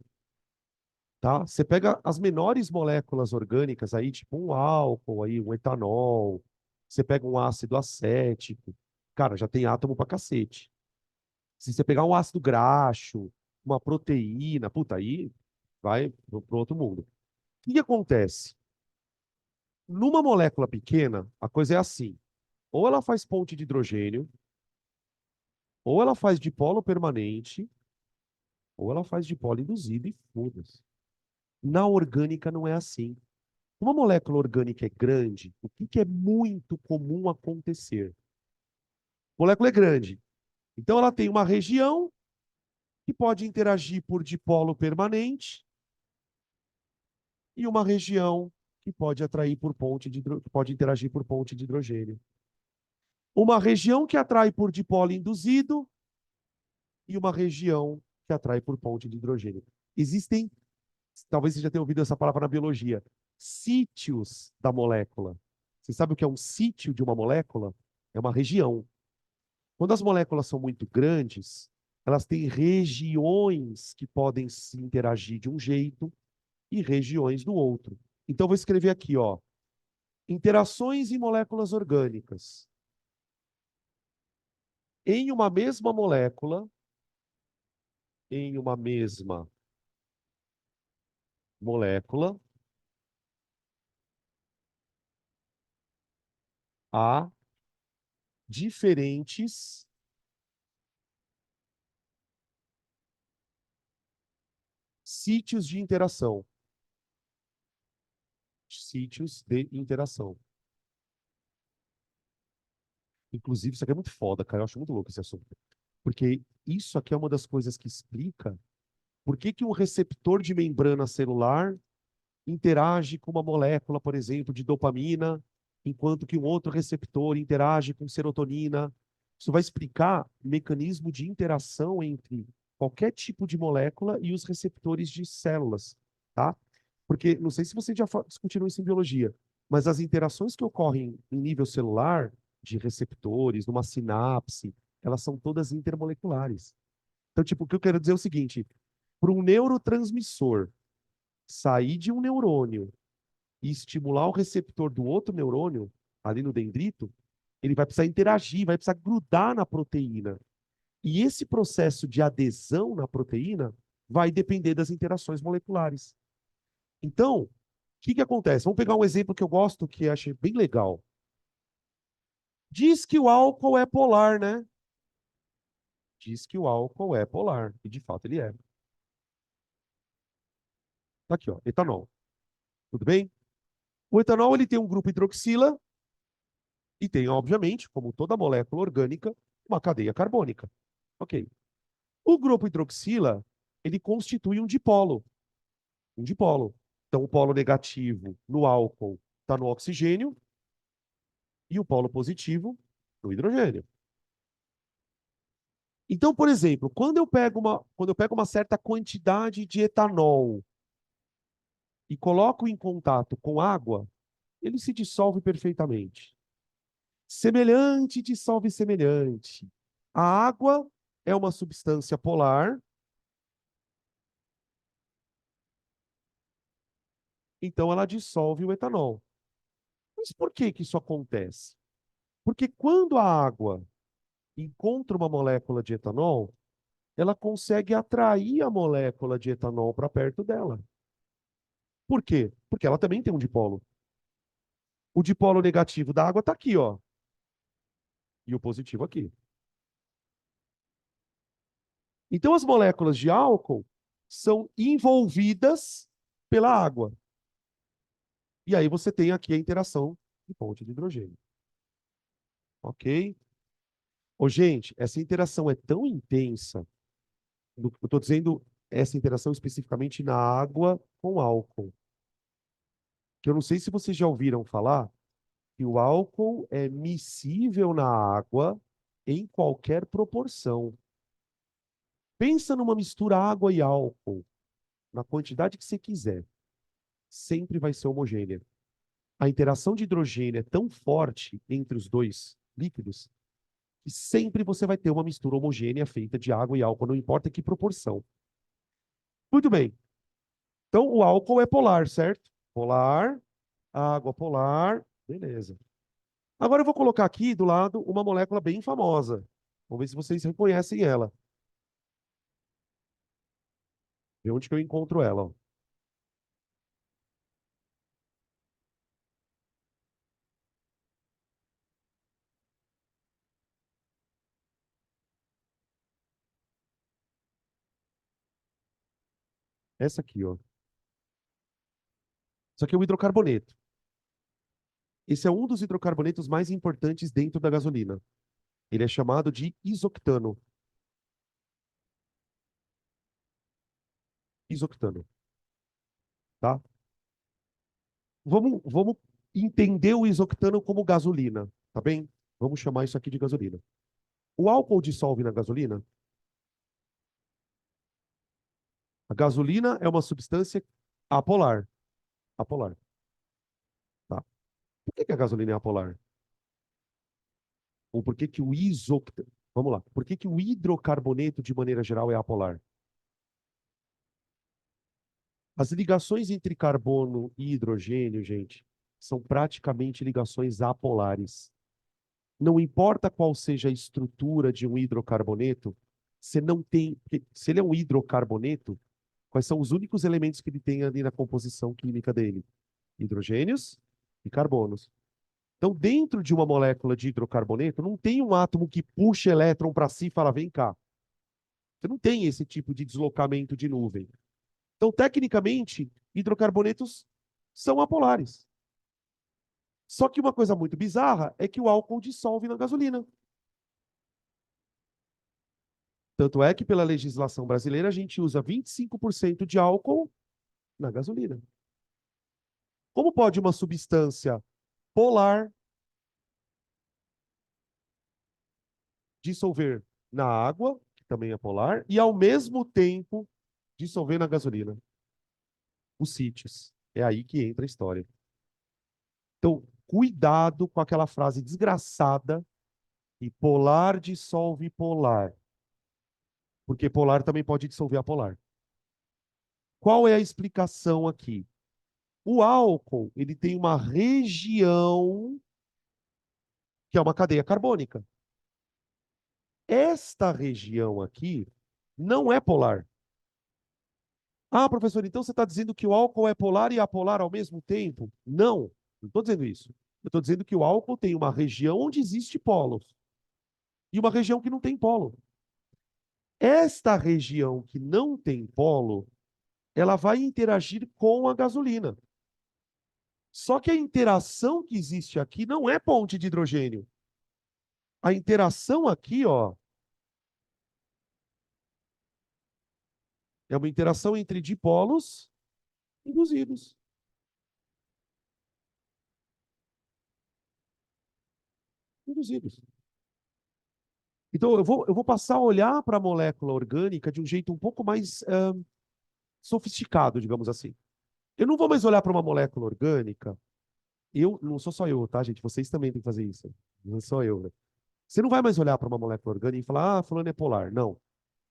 S1: tá? Você pega as menores moléculas orgânicas aí, tipo um álcool aí, um etanol, você pega um ácido acético, cara, já tem átomo pra cacete. Se você pegar um ácido graxo, uma proteína, puta, aí vai pro outro mundo. O que que acontece? Numa molécula pequena, a coisa é assim. Ou ela faz ponte de hidrogênio, ou ela faz dipolo permanente, ou ela faz dipolo induzido e foda-se. Na orgânica não é assim. Uma molécula orgânica é grande, o que que é muito comum acontecer? A molécula é grande. Então ela tem uma região que pode interagir por dipolo permanente e uma região que pode atrair por que pode interagir por ponte de hidrogênio. Uma região que atrai por dipolo induzido e uma região que atrai por ponte de hidrogênio. Existem, talvez você já tenha ouvido essa palavra na biologia, sítios da molécula. Você sabe o que é um sítio de uma molécula? É uma região. Quando as moléculas são muito grandes, elas têm regiões que podem se interagir de um jeito e regiões do outro. Então, eu vou escrever aqui, ó, interações em moléculas orgânicas. Em uma mesma molécula, em uma mesma molécula, há diferentes sítios de interação. Sítios de interação. Inclusive, isso aqui é muito foda, cara. Eu acho muito louco esse assunto. Porque isso aqui é uma das coisas que explica por que que um receptor de membrana celular interage com uma molécula, por exemplo, de dopamina, enquanto que um outro receptor interage com serotonina. Isso vai explicar o mecanismo de interação entre qualquer tipo de molécula e os receptores de células, tá? Porque, não sei se vocês já discutiram isso em biologia, mas as interações que ocorrem em nível celular, de receptores, numa sinapse, elas são todas intermoleculares. Então, tipo, o que eu quero dizer é o seguinte: para um neurotransmissor sair de um neurônio e estimular o receptor do outro neurônio, ali no dendrito, ele vai precisar interagir, vai precisar grudar na proteína. E esse processo de adesão na proteína vai depender das interações moleculares. Então, o que acontece? Vamos pegar um exemplo que eu gosto, que eu achei bem legal. Diz que o álcool é polar, né? Diz que o álcool é polar. E de fato ele é. Tá aqui, ó, etanol. Tudo bem? O etanol ele tem um grupo hidroxila e tem, obviamente, como toda molécula orgânica, uma cadeia carbônica. Ok. O grupo hidroxila, ele constitui um dipolo. Um dipolo. Então, o polo negativo no álcool está no oxigênio e o polo positivo no hidrogênio. Então, por exemplo, quando eu pego uma certa quantidade de etanol e coloco em contato com água, ele se dissolve perfeitamente. Semelhante dissolve semelhante. A água é uma substância polar, então ela dissolve o etanol. Mas por que que isso acontece? Porque quando a água encontra uma molécula de etanol, ela consegue atrair a molécula de etanol para perto dela. Por quê? Porque ela também tem um dipolo. O dipolo negativo da água está aqui, ó, e o positivo aqui. Então, as moléculas de álcool são envolvidas pela água. E aí você tem aqui a interação de ponte de hidrogênio. Ok? Ô, gente, essa interação é tão intensa. Eu estou dizendo essa interação especificamente na água com álcool. Que eu não sei se vocês já ouviram falar que o álcool é miscível na água em qualquer proporção. Pensa numa mistura água e álcool, na quantidade que você quiser. Sempre vai ser homogênea. A interação de hidrogênio é tão forte entre os dois líquidos que sempre você vai ter uma mistura homogênea feita de água e álcool, não importa que proporção. Muito bem. Então, o álcool é polar, certo? Polar, água polar, beleza. Agora eu vou colocar aqui do lado uma molécula bem famosa. Vamos ver se vocês reconhecem ela. Vê onde que eu encontro ela, ó. Essa aqui, ó. Isso aqui é o hidrocarboneto. Esse é um dos hidrocarbonetos mais importantes dentro da gasolina. Ele é chamado de isoctano. Isoctano, tá? Vamos entender o isoctano como gasolina, tá bem? Vamos chamar isso aqui de gasolina. O álcool dissolve na gasolina? A gasolina é uma substância apolar. Apolar, tá? Por que que a gasolina é apolar? Ou por que que o isoctano... Vamos lá. Por que que o hidrocarboneto, de maneira geral, é apolar? As ligações entre carbono e hidrogênio, gente, são praticamente ligações apolares. Não importa qual seja a estrutura de um hidrocarboneto, você não tem. Se ele é um hidrocarboneto, quais são os únicos elementos que ele tem ali na composição química dele? Hidrogênios e carbonos. Então, dentro de uma molécula de hidrocarboneto, não tem um átomo que puxa elétron para si e fala, vem cá. Você não tem esse tipo de deslocamento de nuvem. Então, tecnicamente, hidrocarbonetos são apolares. Só que uma coisa muito bizarra é que o álcool dissolve na gasolina. Tanto é que, pela legislação brasileira, a gente usa 25% de álcool na gasolina. Como pode uma substância polar dissolver na água, que também é polar, e ao mesmo tempo dissolver na gasolina. Os sítios. É aí que entra a história. Então, cuidado com aquela frase desgraçada e polar dissolve polar, porque polar também pode dissolver a polar. Qual é a explicação aqui? O álcool, ele tem uma região que é uma cadeia carbônica. Esta região aqui não é polar. Ah, professor, então você está dizendo que o álcool é polar e apolar ao mesmo tempo? Não estou dizendo isso. Eu estou dizendo que o álcool tem uma região onde existe polos e uma região que não tem polo. Esta região que não tem polo, ela vai interagir com a gasolina. Só que a interação que existe aqui não é ponte de hidrogênio. A interação aqui, ó, é uma interação entre dipolos induzidos. Induzidos. Então, eu vou passar a olhar para a molécula orgânica de um jeito um pouco mais sofisticado, digamos assim. Eu não vou mais olhar para uma molécula orgânica. Eu, não sou só eu, tá, gente? Vocês também têm que fazer isso. Não sou eu, né? Você não vai mais olhar para uma molécula orgânica e falar, ah, fulano é polar. Não.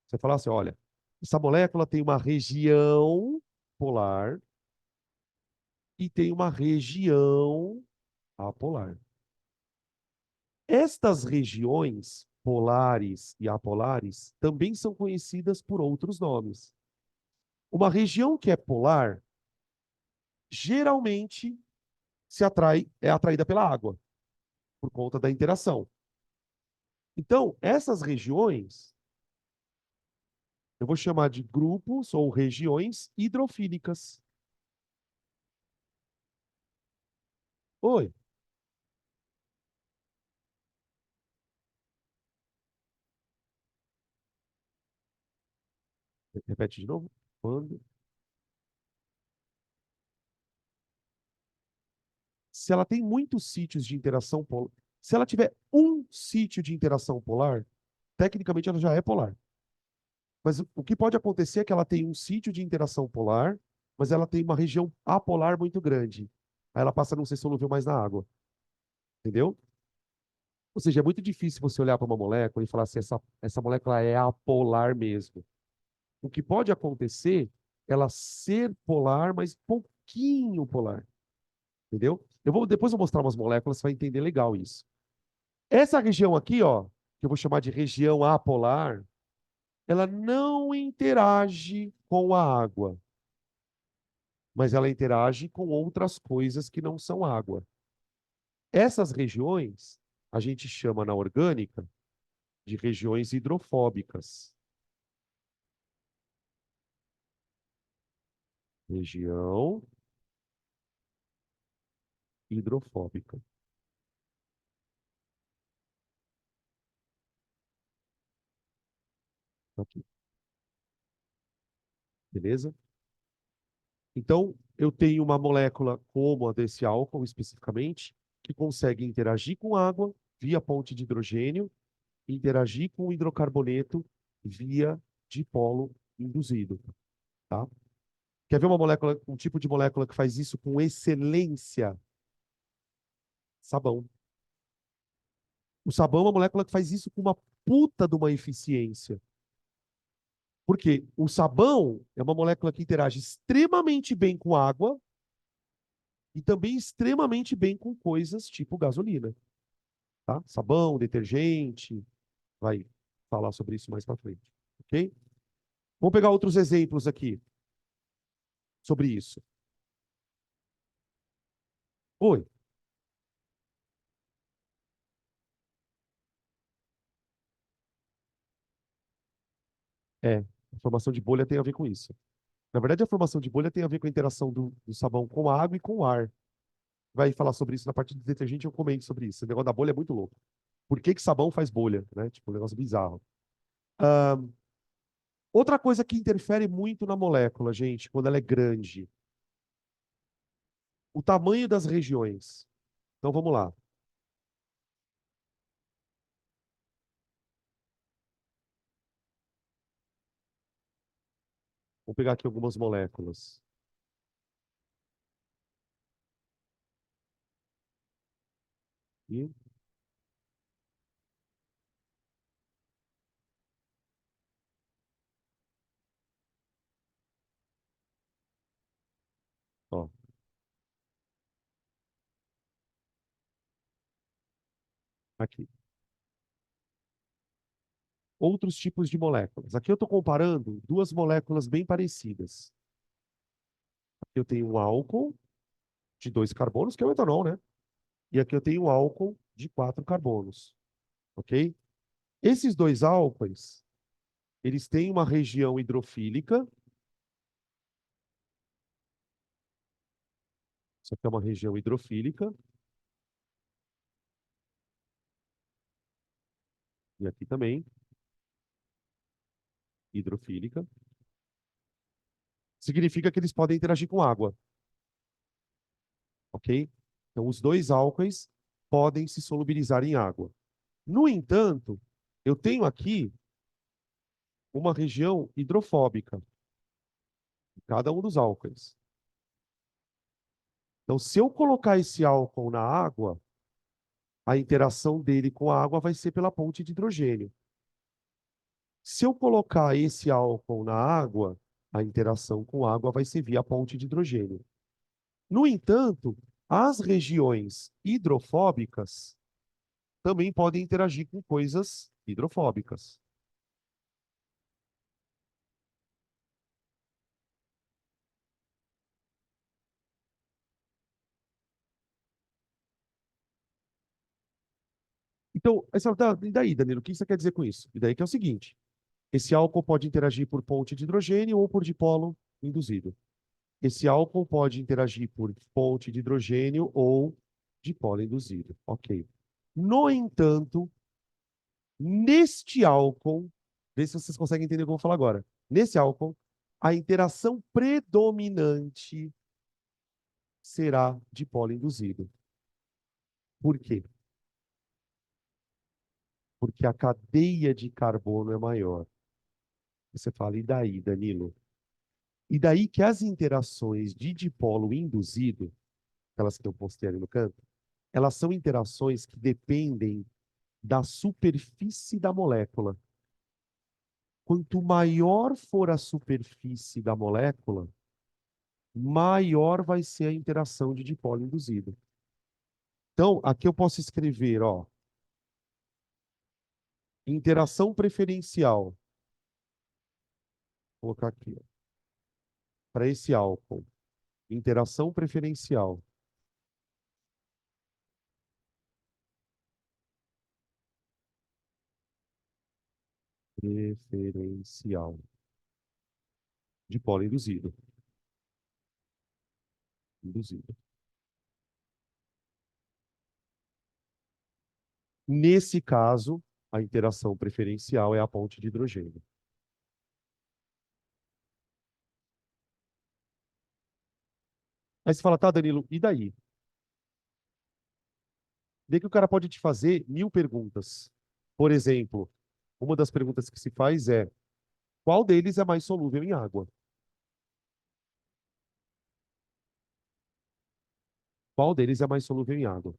S1: Você fala assim, olha, essa molécula tem uma região polar e tem uma região apolar. Estas regiões polares e apolares também são conhecidas por outros nomes. Uma região que é polar geralmente é atraída pela água, por conta da interação. Então, essas regiões eu vou chamar de grupos ou regiões hidrofílicas. Oi, repete de novo. Quando? Se ela tem muitos sítios de interação polar, se ela tiver um sítio de interação polar, tecnicamente ela já é polar. Mas o que pode acontecer é que ela tem um sítio de interação polar, mas ela tem uma região apolar muito grande. Aí ela passa a não ser solúvel mais na água. Entendeu? Ou seja, é muito difícil você olhar para uma molécula e falar se essa molécula é apolar mesmo. O que pode acontecer é ela ser polar, mas pouquinho polar. Entendeu? Depois eu vou mostrar umas moléculas, você vai entender legal isso. Essa região aqui, ó, que eu vou chamar de região apolar, ela não interage com a água, mas ela interage com outras coisas que não são água. Essas regiões a gente chama na orgânica de regiões hidrofóbicas. Região hidrofóbica. Aqui, beleza? Então, eu tenho uma molécula como a desse álcool especificamente, que consegue interagir com água via ponte de hidrogênio, interagir com o hidrocarboneto via dipolo induzido, tá? Quer ver uma molécula, um tipo de molécula que faz isso com excelência? Sabão. O sabão é uma molécula que faz isso com uma puta de uma eficiência. Porque o sabão é uma molécula que interage extremamente bem com água e também extremamente bem com coisas tipo gasolina, tá? Sabão, detergente, vai falar sobre isso mais para frente, ok? Vamos pegar outros exemplos aqui sobre isso. Oi, a formação de bolha tem a ver com isso. Na verdade, a formação de bolha tem a ver com a interação do sabão com a água e com o ar. Vai falar sobre isso na parte do detergente, eu comento sobre isso. O negócio da bolha é muito louco. Por que que sabão faz bolha, né? Tipo, um negócio bizarro. Outra coisa que interfere muito na molécula, gente, quando ela é grande, o tamanho das regiões. Então vamos lá. Vou pegar aqui algumas moléculas. E, ó, aqui. Outros tipos de moléculas. Aqui eu estou comparando duas moléculas bem parecidas. Aqui eu tenho um álcool de 2 carbonos, que é o etanol, né? E aqui eu tenho um álcool de 4 carbonos, ok? Esses dois álcoois, eles têm uma região hidrofílica. Isso aqui é uma região hidrofílica. E aqui também, hidrofílica. Significa que eles podem interagir com água, ok? Então, os dois álcoois podem se solubilizar em água. No entanto, eu tenho aqui uma região hidrofóbica em cada um dos álcoois. Então, se eu colocar esse álcool na água, a interação dele com a água vai ser pela ponte de hidrogênio. Se eu colocar esse álcool na água, a interação com a água vai ser via ponte de hidrogênio. No entanto, as regiões hidrofóbicas também podem interagir com coisas hidrofóbicas. Então, aí você fala, "Tá, e daí, Danilo, o que você quer dizer com isso?" E daí que é o seguinte: esse álcool pode interagir por ponte de hidrogênio ou por dipolo induzido. Esse álcool pode interagir por ponte de hidrogênio ou dipolo induzido. Ok. No entanto, neste álcool, vê se vocês conseguem entender o que eu vou falar agora. Nesse álcool, a interação predominante será dipolo induzido. Por quê? Porque a cadeia de carbono é maior. Você fala, e daí, Danilo? E daí que as interações de dipolo induzido, aquelas que eu postei ali no canto, elas são interações que dependem da superfície da molécula. Quanto maior for a superfície da molécula, maior vai ser a interação de dipolo induzido. Então, aqui eu posso escrever, ó, interação preferencial. Vou colocar aqui, para esse álcool. Interação preferencial. Preferencial. Dipolo induzido. Induzido. Nesse caso, a interação preferencial é a ponte de hidrogênio. Aí você fala, tá, Danilo, e daí? Vê que o cara pode te fazer 1000 perguntas. Por exemplo, uma das perguntas que se faz é: qual deles é mais solúvel em água? Qual deles é mais solúvel em água?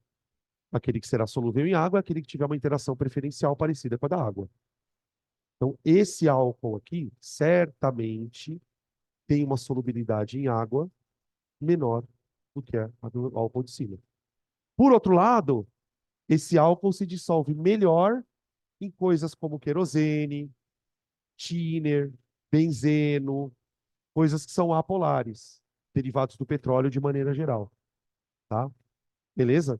S1: Aquele que será solúvel em água é aquele que tiver uma interação preferencial parecida com a da água. Então, esse álcool aqui, certamente, tem uma solubilidade em água menor do que a do álcool de cima. Por outro lado, esse álcool se dissolve melhor em coisas como querosene, thinner, benzeno, coisas que são apolares, derivados do petróleo de maneira geral, tá? Beleza?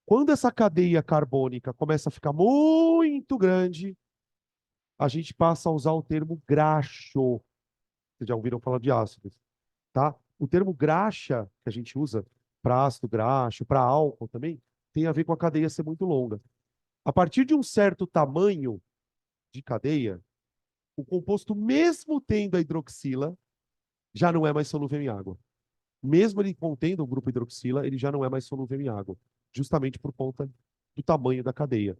S1: Quando essa cadeia carbônica começa a ficar muito grande, a gente passa a usar o termo graxo. Vocês já ouviram falar de ácidos, tá? O termo graxa, que a gente usa para ácido graxo, para álcool também, tem a ver com a cadeia ser muito longa. A partir de um certo tamanho de cadeia, o composto, mesmo tendo a hidroxila, já não é mais solúvel em água. Mesmo ele contendo o grupo hidroxila, ele já não é mais solúvel em água, justamente por conta do tamanho da cadeia.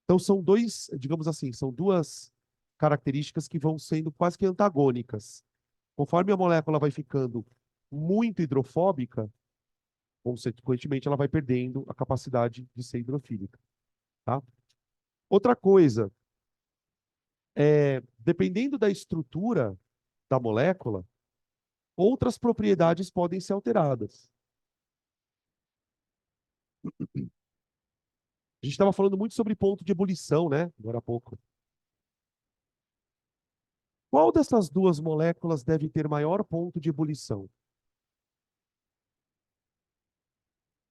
S1: Então, são dois, digamos assim, são duas características que vão sendo quase que antagônicas. Conforme a molécula vai ficando muito hidrofóbica, consequentemente, ela vai perdendo a capacidade de ser hidrofílica, tá? Outra coisa, dependendo da estrutura da molécula, outras propriedades podem ser alteradas. A gente estava falando muito sobre ponto de ebulição, né? Agora há pouco. Qual dessas duas moléculas deve ter maior ponto de ebulição?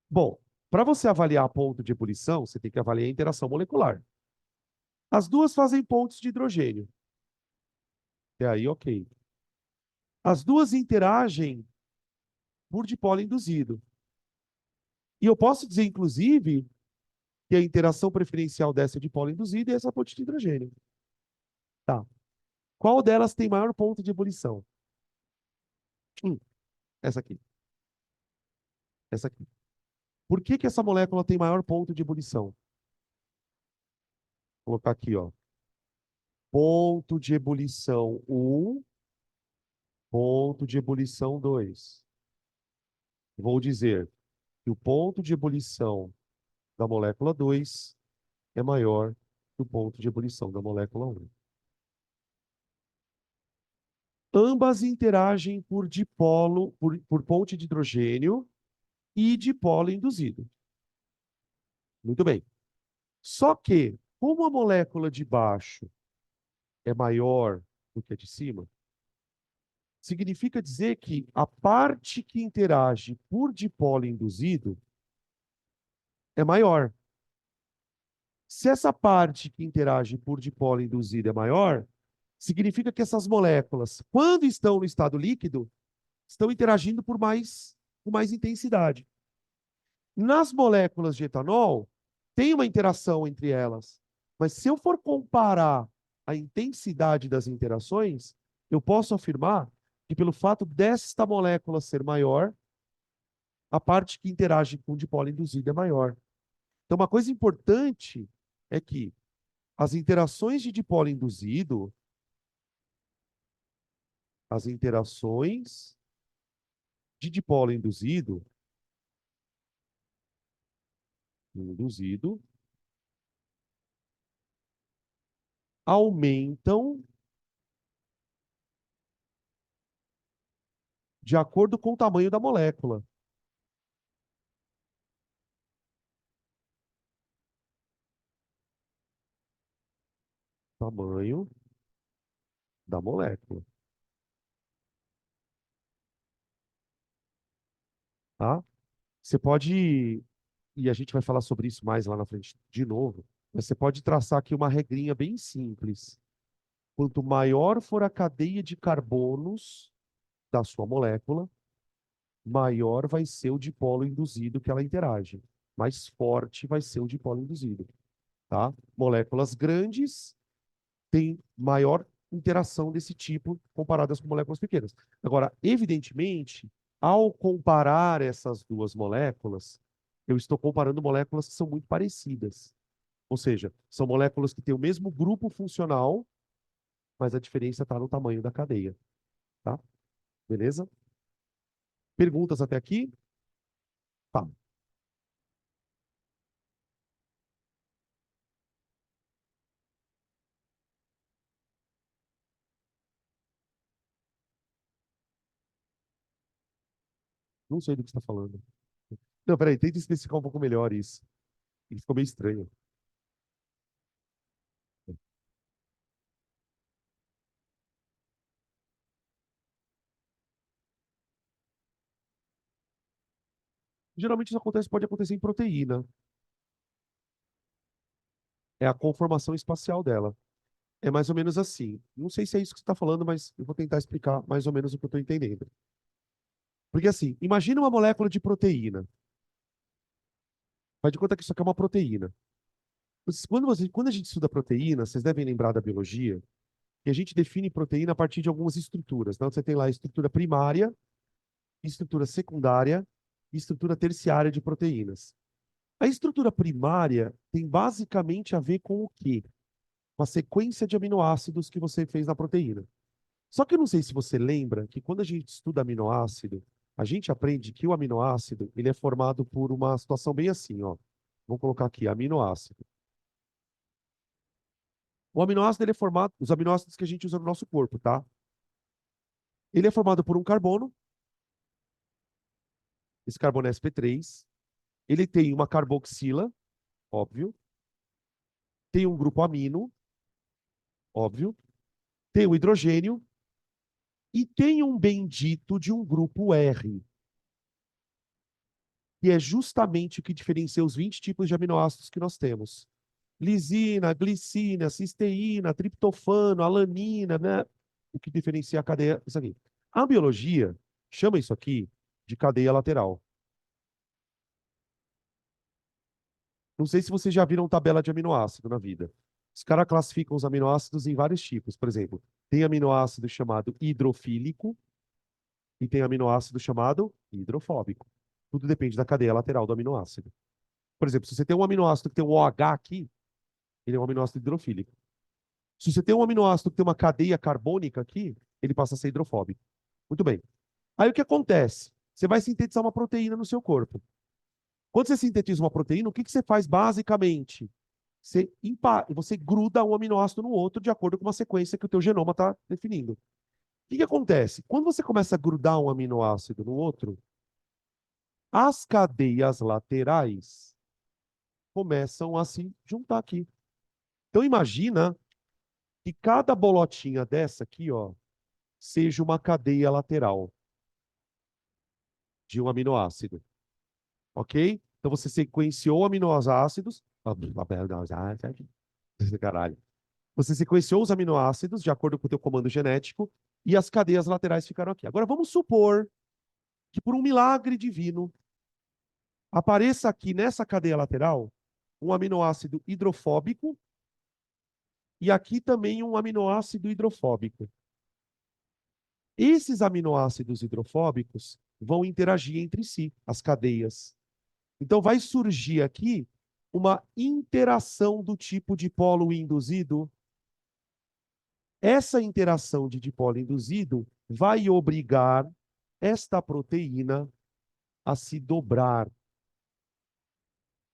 S1: Bom, para você avaliar ponto de ebulição, você tem que avaliar a interação molecular. As duas fazem pontos de hidrogênio. E aí, ok. As duas interagem por dipolo induzido. E eu posso dizer, inclusive, que a interação preferencial dessa dipolo induzido é essa ponte de hidrogênio. Tá. Qual delas tem maior ponto de ebulição? Essa aqui. Essa aqui. Por que que essa molécula tem maior ponto de ebulição? Vou colocar aqui, ó. Ponto de ebulição 1, ponto de ebulição 2. Vou dizer que o ponto de ebulição da molécula 2 é maior que o ponto de ebulição da molécula 1. Ambas interagem por dipolo, por ponte de hidrogênio e dipolo induzido. Muito bem. Só que, como a molécula de baixo é maior do que a de cima, significa dizer que a parte que interage por dipolo induzido é maior. Se essa parte que interage por dipolo induzido é maior, significa que essas moléculas, quando estão no estado líquido, estão interagindo com mais intensidade. Nas moléculas de etanol, tem uma interação entre elas, mas se eu for comparar a intensidade das interações, eu posso afirmar que pelo fato desta molécula ser maior, a parte que interage com o dipolo induzido é maior. Então, uma coisa importante é que as interações de dipolo induzido, as interações de dipolo induzido aumentam de acordo com o tamanho da molécula. Tamanho da molécula, tá? Você pode, e a gente vai falar sobre isso mais lá na frente de novo, mas você pode traçar aqui uma regrinha bem simples. Quanto maior for a cadeia de carbonos da sua molécula, maior vai ser o dipolo induzido que ela interage. Mais forte vai ser o dipolo induzido, tá? Moléculas grandes têm maior interação desse tipo comparadas com moléculas pequenas. Agora, evidentemente, ao comparar essas duas moléculas, eu estou comparando moléculas que são muito parecidas. Ou seja, são moléculas que têm o mesmo grupo funcional, mas a diferença está no tamanho da cadeia, tá? Beleza? Perguntas até aqui? Tá. Não sei do que você está falando. Não, peraí, tenta especificar um pouco melhor isso. Ele ficou meio estranho. Geralmente isso acontece, pode acontecer em proteína. É a conformação espacial dela. É mais ou menos assim. Não sei se é isso que você está falando, mas eu vou tentar explicar mais ou menos o que eu estou entendendo. Porque assim, imagina uma molécula de proteína. Faz de conta que isso aqui é uma proteína. Quando a gente estuda proteína, vocês devem lembrar da biologia, que a gente define proteína a partir de algumas estruturas. Então, você tem lá a estrutura primária, estrutura secundária e estrutura terciária de proteínas. A estrutura primária tem basicamente a ver com o quê? Com a sequência de aminoácidos que você fez na proteína. Só que eu não sei se você lembra que quando a gente estuda aminoácido, a gente aprende que o aminoácido ele é formado por uma situação bem assim, ó. Vou colocar aqui, aminoácido. O aminoácido ele é formado, os aminoácidos que a gente usa no nosso corpo, tá? Ele é formado por um carbono, esse carbono é sp3. Ele tem uma carboxila, óbvio. Tem um grupo amino, óbvio. Tem o hidrogênio e tem um bendito de um grupo R, que é justamente o que diferencia os 20 tipos de aminoácidos que nós temos. Lisina, glicina, cisteína, triptofano, alanina, né? O que diferencia a cadeia, isso aqui. A biologia chama isso aqui de cadeia lateral. Não sei se vocês já viram tabela de aminoácido na vida. Os caras classificam os aminoácidos em vários tipos. Por exemplo, tem aminoácido chamado hidrofílico e tem aminoácido chamado hidrofóbico. Tudo depende da cadeia lateral do aminoácido. Por exemplo, se você tem um aminoácido que tem um OH aqui, ele é um aminoácido hidrofílico. Se você tem um aminoácido que tem uma cadeia carbônica aqui, ele passa a ser hidrofóbico. Muito bem. Aí o que acontece? Você vai sintetizar uma proteína no seu corpo. Quando você sintetiza uma proteína, o que você faz basicamente? Você gruda um aminoácido no outro de acordo com uma sequência que o teu genoma está definindo. O que acontece? Quando você começa a grudar um aminoácido no outro, as cadeias laterais começam a se juntar aqui. Então imagina que cada bolotinha dessa aqui, ó, seja uma cadeia lateral de um aminoácido, ok? Então você sequenciou aminoácidos, caralho. Você sequenciou os aminoácidos de acordo com o teu comando genético e as cadeias laterais ficaram aqui. Agora vamos supor que por um milagre divino apareça aqui nessa cadeia lateral um aminoácido hidrofóbico e aqui também um aminoácido hidrofóbico. Esses aminoácidos hidrofóbicos vão interagir entre si, as cadeias. Então vai surgir aqui uma interação do tipo dipolo induzido. Essa interação de dipolo induzido vai obrigar esta proteína a se dobrar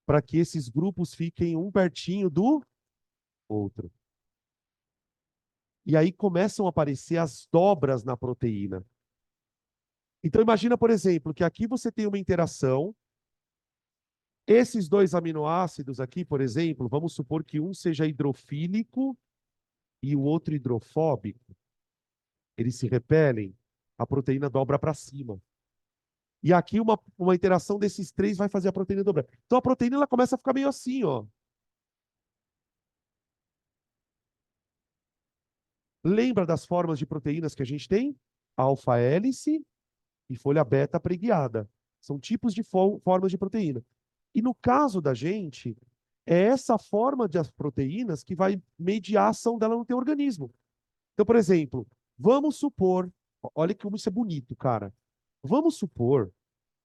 S1: para que esses grupos fiquem um pertinho do outro. E aí começam a aparecer as dobras na proteína. Então imagina, por exemplo, que aqui você tem uma interação. Esses dois aminoácidos aqui, por exemplo, vamos supor que um seja hidrofílico e o outro hidrofóbico. Eles se repelem, a proteína dobra para cima. E aqui uma interação desses três vai fazer a proteína dobrar. Então a proteína ela começa a ficar meio assim, ó. Lembra das formas de proteínas que a gente tem? Alfa-hélice e folha beta preguiada. São tipos de formas de proteína. E no caso da gente, é essa forma de as proteínas que vai mediar a ação dela no teu organismo. Então, por exemplo, vamos supor, olha como isso é bonito, cara. Vamos supor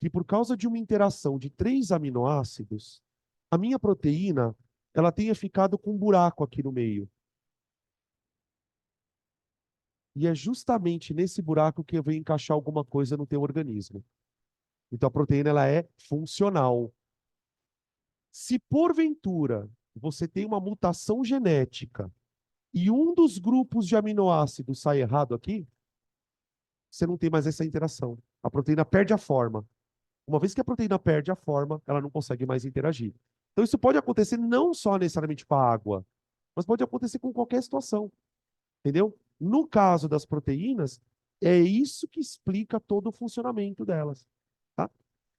S1: que por causa de uma interação de 3 aminoácidos, a minha proteína ela tenha ficado com um buraco aqui no meio. E é justamente nesse buraco que eu venho encaixar alguma coisa no teu organismo. Então a proteína ela é funcional. Se porventura você tem uma mutação genética e um dos grupos de aminoácidos sai errado aqui, você não tem mais essa interação. A proteína perde a forma. Uma vez que a proteína perde a forma, ela não consegue mais interagir. Então isso pode acontecer não só necessariamente com a água, mas pode acontecer com qualquer situação, entendeu? No caso das proteínas, é isso que explica todo o funcionamento delas, tá?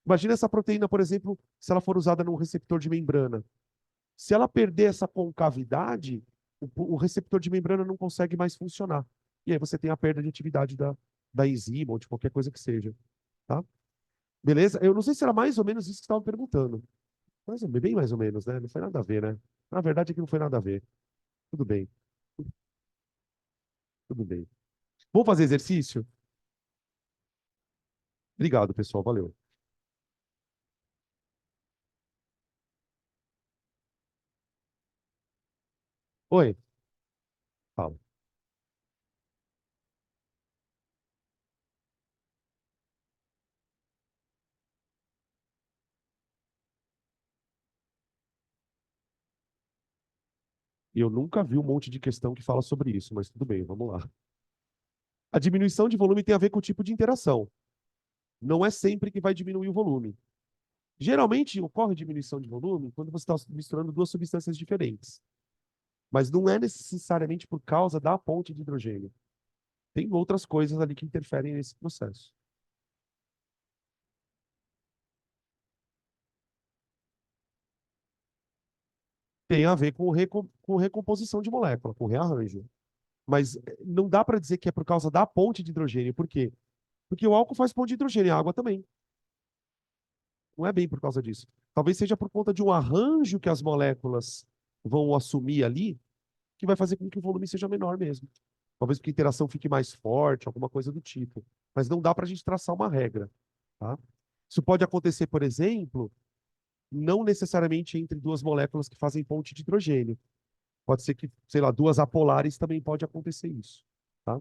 S1: Imagina essa proteína, por exemplo, se ela for usada num receptor de membrana. Se ela perder essa concavidade, o receptor de membrana não consegue mais funcionar. E aí você tem a perda de atividade da enzima ou de qualquer coisa que seja, tá? Beleza? Eu não sei se era mais ou menos isso que você estava perguntando. Bem mais ou menos, né? Não foi nada a ver, né? Na verdade é que não foi nada a ver. Tudo bem, tudo bem. Vamos fazer exercício? Obrigado, pessoal. Valeu. Oi, fala. E eu nunca vi um monte de questão que fala sobre isso, mas tudo bem, vamos lá. A diminuição de volume tem a ver com o tipo de interação. Não é sempre que vai diminuir o volume. Geralmente ocorre diminuição de volume quando você está misturando duas substâncias diferentes. Mas não é necessariamente por causa da ponte de hidrogênio. Tem outras coisas ali que interferem nesse processo. Tem a ver com recomposição de molécula, com rearranjo. Mas não dá para dizer que é por causa da ponte de hidrogênio. Por quê? Porque o álcool faz ponte de hidrogênio, a água também. Não é bem por causa disso. Talvez seja por conta de um arranjo que as moléculas vão assumir ali, que vai fazer com que o volume seja menor mesmo. Talvez porque a interação fique mais forte, alguma coisa do tipo. Mas não dá para a gente traçar uma regra. Tá? Isso pode acontecer, por exemplo, não necessariamente entre duas moléculas que fazem ponte de hidrogênio. Pode ser que, sei lá, duas apolares também pode acontecer isso. Tá?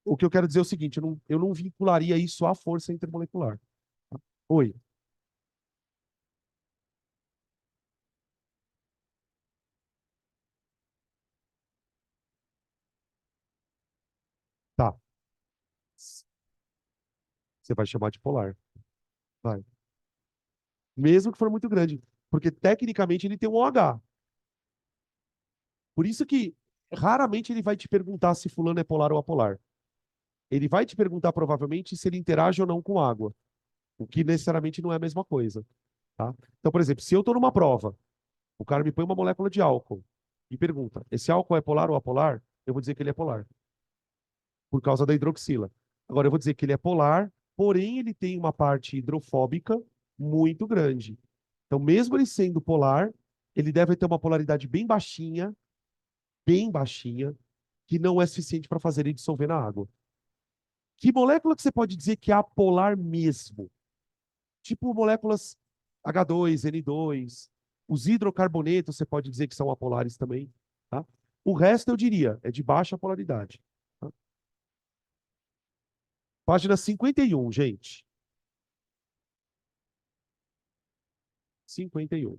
S1: O que eu quero dizer é o seguinte, eu não vincularia isso à força intermolecular. Tá? Oi, tá. Você vai chamar de polar. Vai. Mesmo que for muito grande. Porque tecnicamente ele tem um OH. Por isso que raramente ele vai te perguntar se fulano é polar ou apolar. Ele vai te perguntar provavelmente se ele interage ou não com água. O que necessariamente não é a mesma coisa. Tá? Então, por exemplo, se eu estou numa prova, o cara me põe uma molécula de álcool e pergunta: esse álcool é polar ou apolar? Eu vou dizer que ele é polar, por causa da hidroxila. Agora, eu vou dizer que ele é polar, porém ele tem uma parte hidrofóbica muito grande. Então, mesmo ele sendo polar, ele deve ter uma polaridade bem baixinha, que não é suficiente para fazer ele dissolver na água. Que molécula que você pode dizer que é apolar mesmo? Tipo moléculas H2, N2, os hidrocarbonetos você pode dizer que são apolares também, tá? O resto eu diria é de baixa polaridade. Tá? Página 51, gente. 51.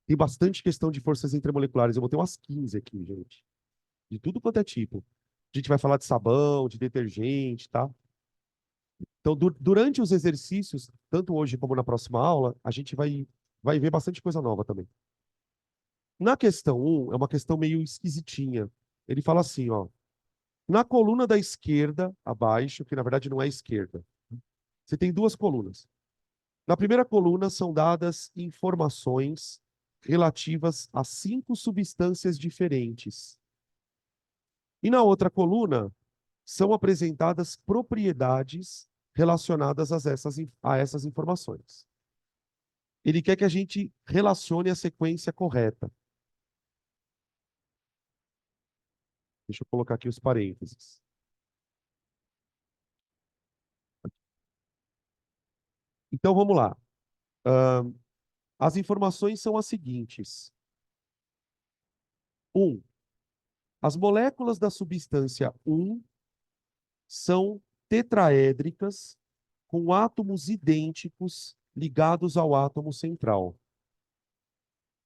S1: Tem bastante questão de forças intermoleculares. Eu vou ter umas 15 aqui, gente. De tudo quanto é tipo. A gente vai falar de sabão, de detergente, tá? Então, durante os exercícios, tanto hoje como na próxima aula, a gente vai ver bastante coisa nova também. Na questão um é uma questão meio esquisitinha. Ele fala assim, ó, na coluna da esquerda, abaixo, que na verdade não é esquerda, você tem duas colunas. Na primeira coluna são dadas informações relativas a 5 substâncias diferentes. E na outra coluna são apresentadas propriedades relacionadas a essas informações. Ele quer que a gente relacione a sequência correta. Deixa eu colocar aqui os parênteses. Então vamos lá. As informações são as seguintes. 1. As moléculas da substância 1 são tetraédricas com átomos idênticos ligados ao átomo central.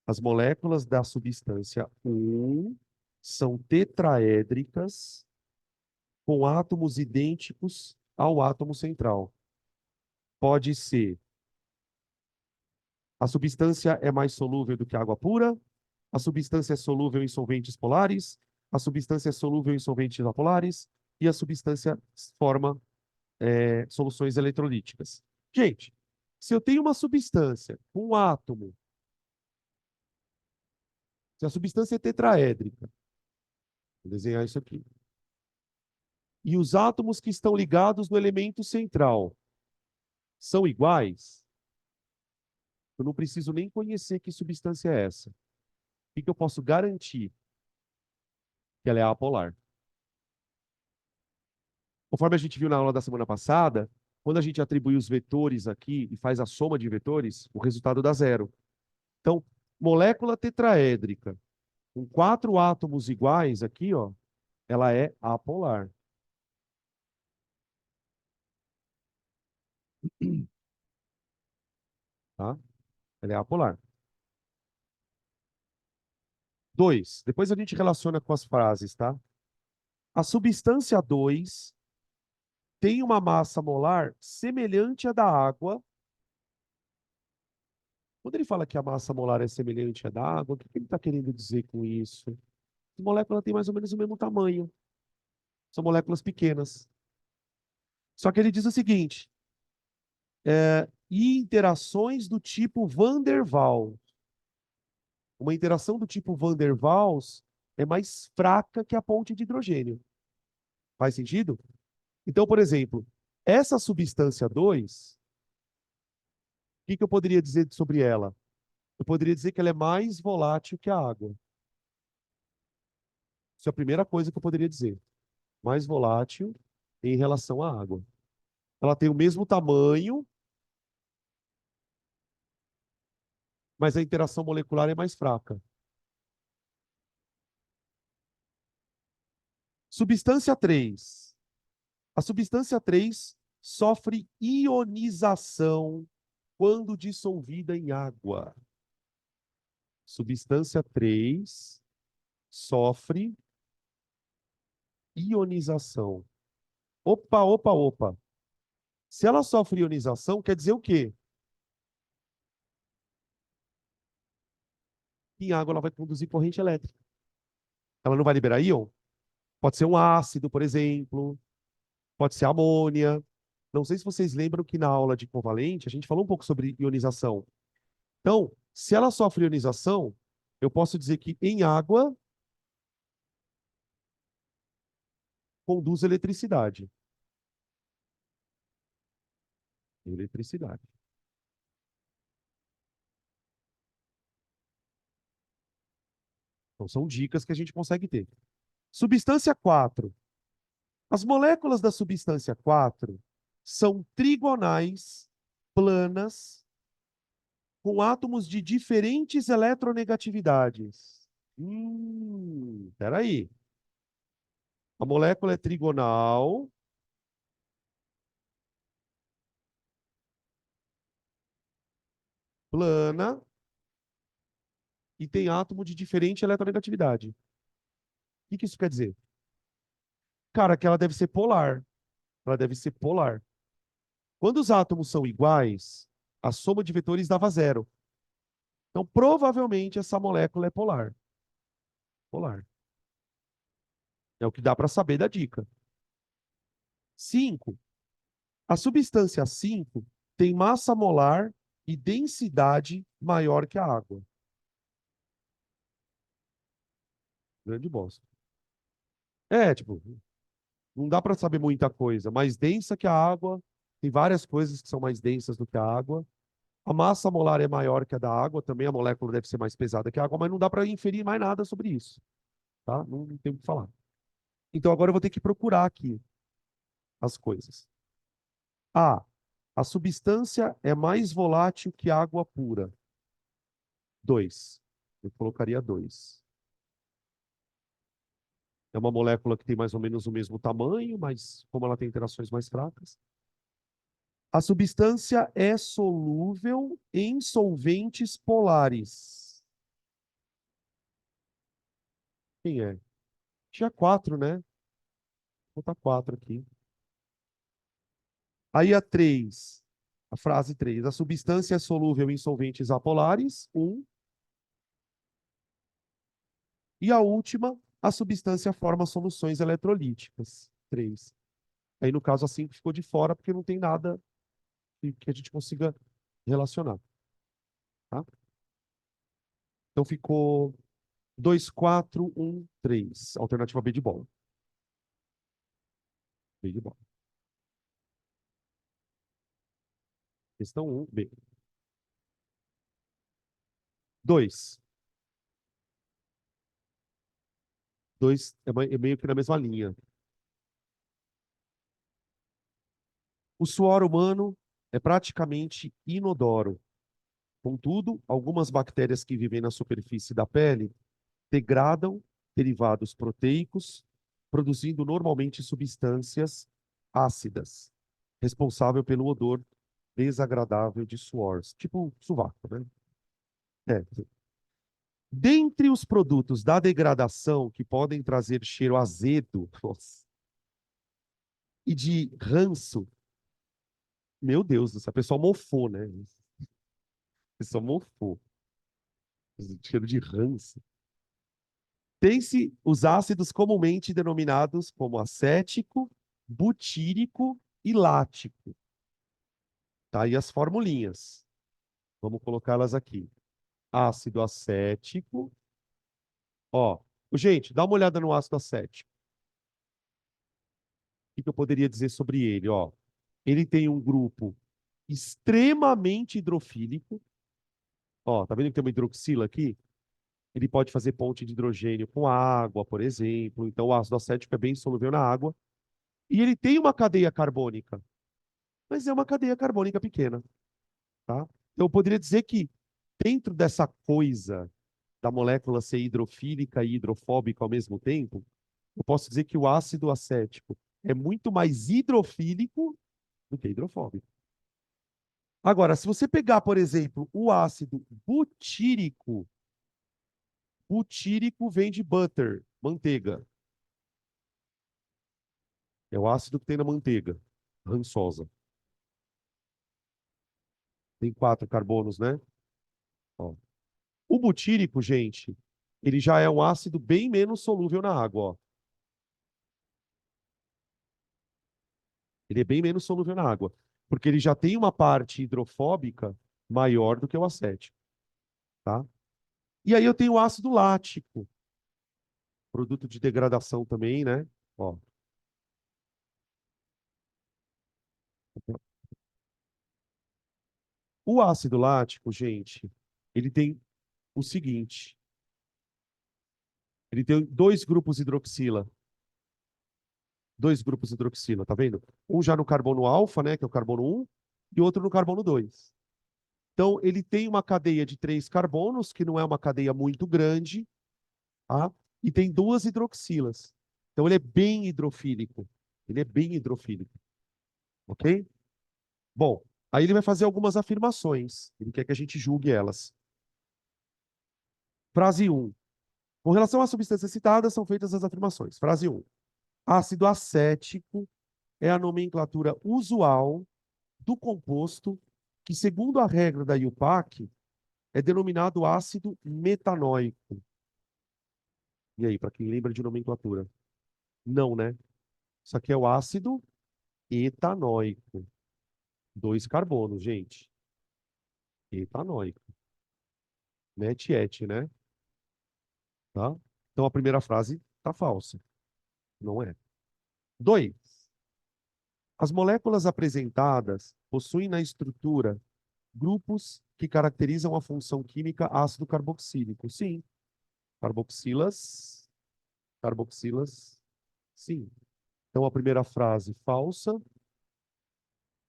S1: As moléculas da substância 1 são tetraédricas com átomos idênticos ao átomo central. Pode ser a substância é mais solúvel do que a água pura, a substância é solúvel em solventes polares, a substância é solúvel em solventes apolares e a substância forma soluções eletrolíticas. Gente, se eu tenho uma substância, um átomo, se a substância é tetraédrica, vou desenhar isso aqui, e os átomos que estão ligados no elemento central são iguais, eu não preciso nem conhecer que substância é essa. O que eu posso garantir? Que ela é apolar. Conforme a gente viu na aula da semana passada, quando a gente atribui os vetores aqui e faz a soma de vetores, o resultado dá zero. Então, molécula tetraédrica com 4 átomos iguais aqui, ó, ela é apolar. Tá? Ela é apolar. 2. Depois a gente relaciona com as frases, tá? A substância 2 tem uma massa molar semelhante à da água. Quando ele fala que a massa molar é semelhante à da água, o que ele está querendo dizer com isso? A molécula tem mais ou menos o mesmo tamanho. São moléculas pequenas. Só que ele diz o seguinte: e interações do tipo Van der Waals. Uma interação do tipo Van der Waals é mais fraca que a ponte de hidrogênio. Faz sentido? Então, por exemplo, essa substância 2, o que eu poderia dizer sobre ela? Eu poderia dizer que ela é mais volátil que a água. Isso é a primeira coisa que eu poderia dizer. Mais volátil em relação à água. Ela tem o mesmo tamanho, mas a interação molecular é mais fraca. Substância 3. A substância 3 sofre ionização quando dissolvida em água. Substância 3 sofre ionização. Opa, opa, opa. Se ela sofre ionização, quer dizer o quê? Em água ela vai conduzir corrente elétrica. Ela não vai liberar íon? Pode ser um ácido, por exemplo. Pode ser amônia. Não sei se vocês lembram que na aula de covalente a gente falou um pouco sobre ionização. Então, se ela sofre ionização, eu posso dizer que em água conduz eletricidade. Eletricidade. Então, são dicas que a gente consegue ter. Substância 4. As moléculas da substância 4 são trigonais, planas, com átomos de diferentes eletronegatividades. Peraí. A molécula é trigonal, plana e tem átomo de diferente eletronegatividade. O que isso quer dizer? Cara, que ela deve ser polar. Ela deve ser polar. Quando os átomos são iguais, a soma de vetores dava zero. Então, provavelmente, essa molécula é polar. Polar. É o que dá para saber da dica. 5. A substância 5 tem massa molar e densidade maior que a água. Grande bosta. Tipo, não dá para saber muita coisa. Mais densa que a água, tem várias coisas que são mais densas do que a água. A massa molar é maior que a da água, também a molécula deve ser mais pesada que a água, mas não dá para inferir mais nada sobre isso, tá? Não tem o que falar. Então agora eu vou ter que procurar aqui as coisas. A. A substância é mais volátil que água pura. 2. Eu colocaria 2. É uma molécula que tem mais ou menos o mesmo tamanho, mas como ela tem interações mais fracas. A substância é solúvel em solventes polares. Quem é? Tinha 4, né? Vou botar 4 aqui. Aí a 3, a frase 3. A substância é solúvel em solventes apolares. 1. E a última, a substância forma soluções eletrolíticas. 3. Aí, no caso, a 5 ficou de fora, porque não tem nada que a gente consiga relacionar. Tá? Então ficou 2, 4, 1, 3. Alternativa B de bola. B de bola. Questão 1, B. 2. 2 é meio que na mesma linha. O suor humano é praticamente inodoro. Contudo, algumas bactérias que vivem na superfície da pele degradam derivados proteicos, produzindo normalmente substâncias ácidas, responsável pelo odor desagradável de suor, tipo sovaco, né? É. Dentre os produtos da degradação que podem trazer cheiro azedo, nossa, e de ranço, meu Deus do céu, a pessoa mofou, né? A pessoa mofou. Cheiro de ranço. Tem-se os ácidos comumente denominados como acético, butírico e lático. Tá aí as formulinhas. Vamos colocá-las aqui. Ácido acético. Ó, gente, dá uma olhada no ácido acético. O que eu poderia dizer sobre ele? Ó, ele tem um grupo extremamente hidrofílico. Ó, tá vendo que tem uma hidroxila aqui? Ele pode fazer ponte de hidrogênio com água, por exemplo. Então, o ácido acético é bem solúvel na água. E ele tem uma cadeia carbônica, mas é uma cadeia carbônica pequena, tá? Então, eu poderia dizer que dentro dessa coisa da molécula ser hidrofílica e hidrofóbica ao mesmo tempo, eu posso dizer que o ácido acético é muito mais hidrofílico do que hidrofóbico. Agora, se você pegar, por exemplo, o ácido butírico, butírico vem de butter, manteiga. É o ácido que tem na manteiga, rançosa. Tem 4 carbonos, né? Ó. O butírico, gente, ele já é um ácido bem menos solúvel na água, ó. Ele é bem menos solúvel na água, porque ele já tem uma parte hidrofóbica maior do que o acético, tá? E aí eu tenho o ácido lático, produto de degradação também, né? Ó. O ácido lático, gente, ele tem o seguinte, ele tem dois grupos hidroxila, tá vendo? Um já no carbono alfa, né, que é o carbono 1, e outro no carbono 2. Então, ele tem uma cadeia de 3 carbonos, que não é uma cadeia muito grande, tá? E tem 2 hidroxilas. Então, ele é bem hidrofílico. Ele é bem hidrofílico, ok? Bom, aí ele vai fazer algumas afirmações. Ele quer que a gente julgue elas. Frase 1. Com relação às substâncias citadas, são feitas as afirmações. Frase 1. Ácido acético é a nomenclatura usual do composto que, segundo a regra da IUPAC, é denominado ácido metanóico. E aí, para quem lembra de nomenclatura? Não, né? Isso aqui é o ácido etanóico. 2 carbonos, gente. Etanóico. Mete-et, né? Tá? Então a primeira frase tá falsa. Não é. 2. As moléculas apresentadas possuem na estrutura grupos que caracterizam a função química ácido carboxílico. Sim. Carboxilas. Carboxilas. Sim. Então a primeira frase falsa,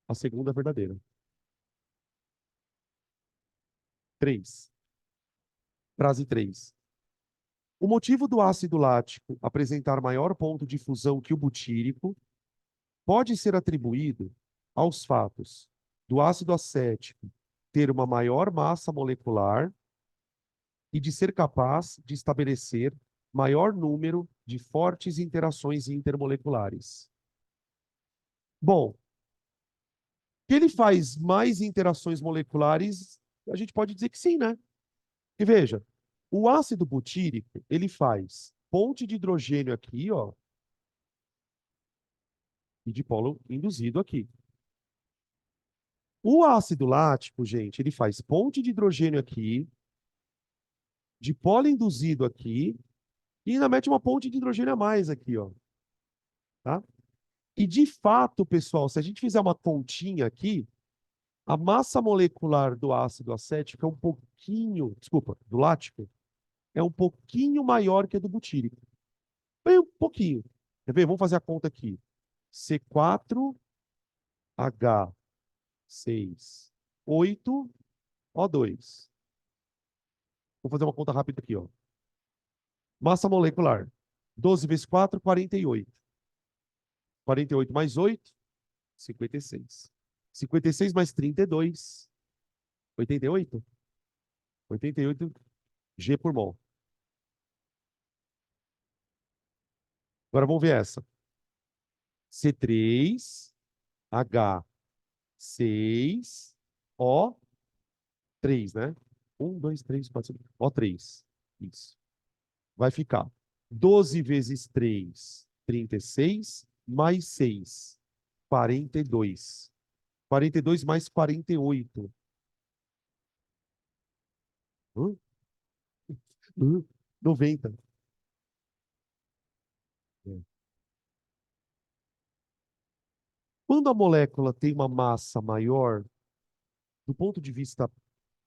S1: a segunda verdadeira. 3. Frase 3. O motivo do ácido lático apresentar maior ponto de fusão que o butírico pode ser atribuído aos fatos do ácido acético ter uma maior massa molecular e de ser capaz de estabelecer maior número de fortes interações intermoleculares. Bom, que ele faz mais interações moleculares, a gente pode dizer que sim, né? E veja, o ácido butírico, ele faz ponte de hidrogênio aqui, ó, e dipolo induzido aqui. O ácido lático, gente, ele faz ponte de hidrogênio aqui, dipolo induzido aqui, e ainda mete uma ponte de hidrogênio a mais aqui, ó. Tá? E de fato, pessoal, se a gente fizer uma continha aqui, a massa molecular do ácido acético é um pouquinho, desculpa, do lático, é um pouquinho maior que a do butírico. Bem, um pouquinho. Quer ver? Vamos fazer a conta aqui. C4H6, 8O2. Vou fazer uma conta rápida aqui, ó. Massa molecular. 12 vezes 4, 48. 48 mais 8, 56. 56 mais 32, 88. 88 G por mol. Agora vamos ver essa. C3H6O3, né? 1, 2, 3, 4, 5. O3. Isso. Vai ficar 12 vezes 3, 36, mais 6, 42. 42 mais 48. Hã? 90. É. Quando a molécula tem uma massa maior, do ponto de vista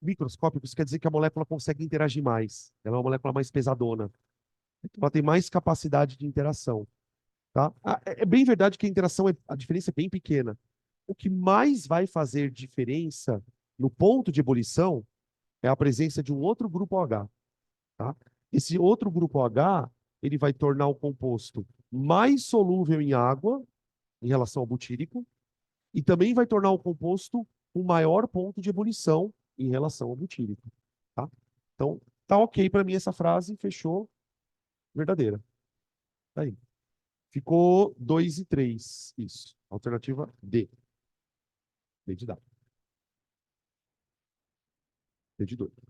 S1: microscópico, isso quer dizer que a molécula consegue interagir mais. Ela é uma molécula mais pesadona. Então, ela tem mais capacidade de interação. Tá? É bem verdade que a interação, a diferença é bem pequena. O que mais vai fazer diferença no ponto de ebulição é a presença de um outro grupo OH. Tá? Esse outro grupo OH, ele vai tornar o composto mais solúvel em água, em relação ao butírico, e também vai tornar o composto com maior ponto de ebulição em relação ao butírico. Tá? Então, tá ok para mim essa frase, fechou, verdadeira. Tá aí. Ficou 2 e 3. Isso. Alternativa D. D de dado. D de doido.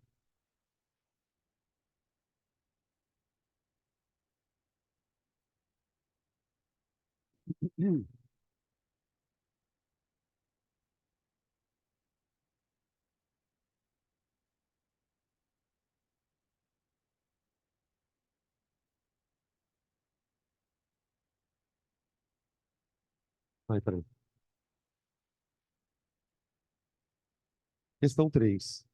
S1: Ai, peraí. Questão 3.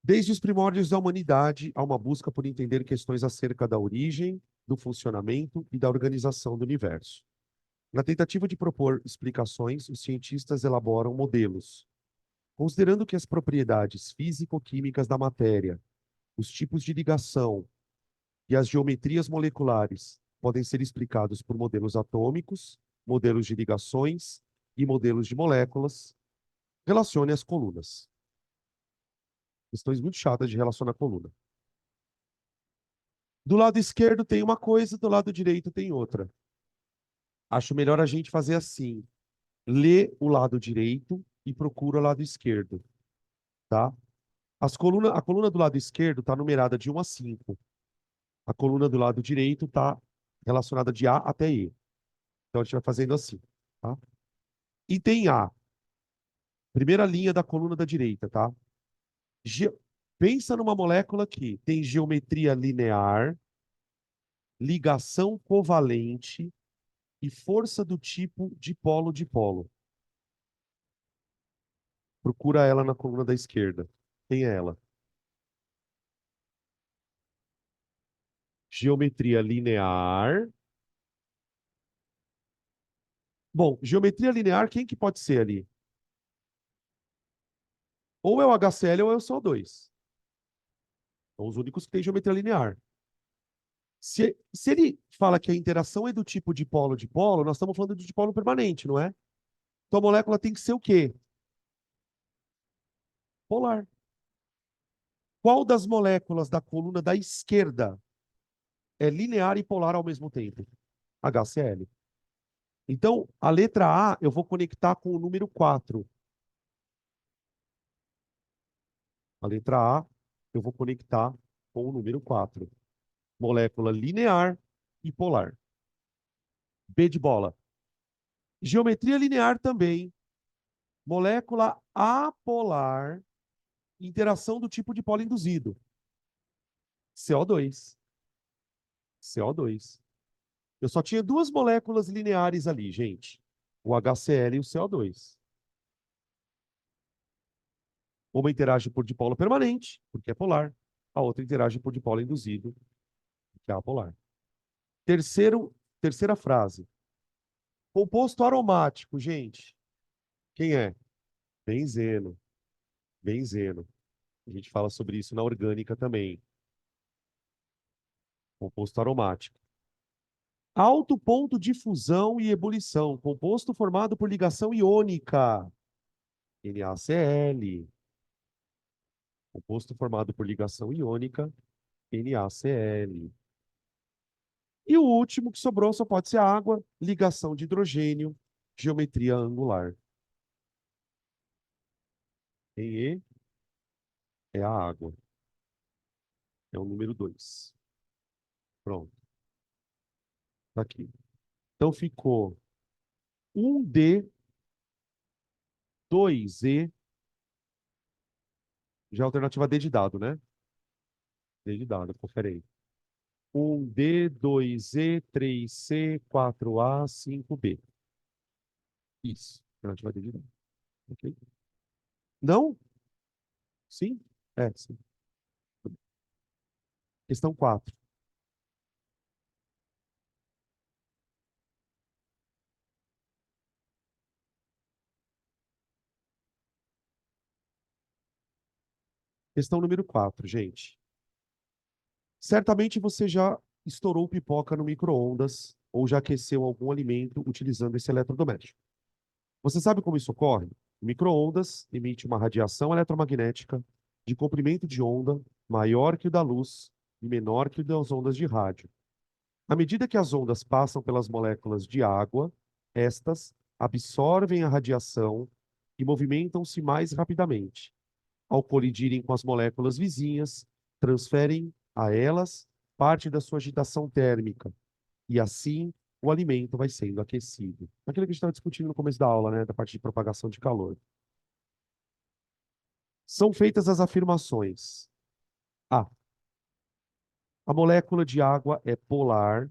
S1: Desde os primórdios da humanidade, há uma busca por entender questões acerca da origem, do funcionamento e da organização do universo. Na tentativa de propor explicações, os cientistas elaboram modelos, considerando que as propriedades físico-químicas da matéria, os tipos de ligação e as geometrias moleculares podem ser explicados por modelos atômicos, modelos de ligações e modelos de moléculas. Relacione as colunas. Questões muito chatas de relacionar coluna. Do lado esquerdo tem uma coisa, do lado direito tem outra. Acho melhor a gente fazer assim. Lê o lado direito e procura o lado esquerdo, tá? A coluna do lado esquerdo está numerada de 1 a 5. A coluna do lado direito está relacionada de A até E. Então a gente vai fazendo assim, tá? Item A, primeira linha da coluna da direita, tá? Ge Pensa numa molécula que tem geometria linear, ligação covalente e força do tipo dipolo-dipolo. Procura ela na coluna da esquerda. Quem é ela? Geometria linear. Bom, geometria linear, quem que pode ser ali? Ou é o HCl ou é o CO2. São os únicos que têm geometria linear. Se ele fala que a interação é do tipo dipolo-dipolo, nós estamos falando de dipolo permanente, não é? Então a molécula tem que ser o quê? Polar. Qual das moléculas da coluna da esquerda é linear e polar ao mesmo tempo? HCl. Então, a letra A eu vou conectar com o número 4. A letra A eu vou conectar com o número 4. Molécula linear e polar. B de bola. Geometria linear também. Molécula apolar, interação do tipo de polo induzido. CO2. CO2. Eu só tinha duas moléculas lineares ali, gente. O HCl e o CO2. Uma interage por dipolo permanente, porque é polar. A outra interage por dipolo induzido, que é apolar. Terceira frase. Composto aromático, gente. Quem é? Benzeno. Benzeno. A gente fala sobre isso na orgânica também. Composto aromático. Alto ponto de fusão e ebulição. Composto formado por ligação iônica. NaCl. Composto formado por ligação iônica, NaCl. E o último que sobrou só pode ser a água, ligação de hidrogênio, geometria angular. Em E é a água. É o número 2. Pronto. Tá aqui. Então ficou 1D, 2E, já é a alternativa D de dado, né? D de dado, confere aí. 1D, 2E, 3C, 4A, 5B. Isso. Alternativa D de dado. Ok? Não? Sim? É, sim. Questão 4. Questão número 4, gente. Certamente você já estourou pipoca no micro-ondas ou já aqueceu algum alimento utilizando esse eletrodoméstico. Você sabe como isso ocorre? O micro-ondas emite uma radiação eletromagnética de comprimento de onda maior que o da luz e menor que o das ondas de rádio. À medida que as ondas passam pelas moléculas de água, estas absorvem a radiação e movimentam-se mais rapidamente. Ao colidirem com as moléculas vizinhas, transferem a elas parte da sua agitação térmica, e assim o alimento vai sendo aquecido. Aquilo que a gente estava discutindo no começo da aula, né, da parte de propagação de calor. São feitas as afirmações. A. A molécula de água é polar,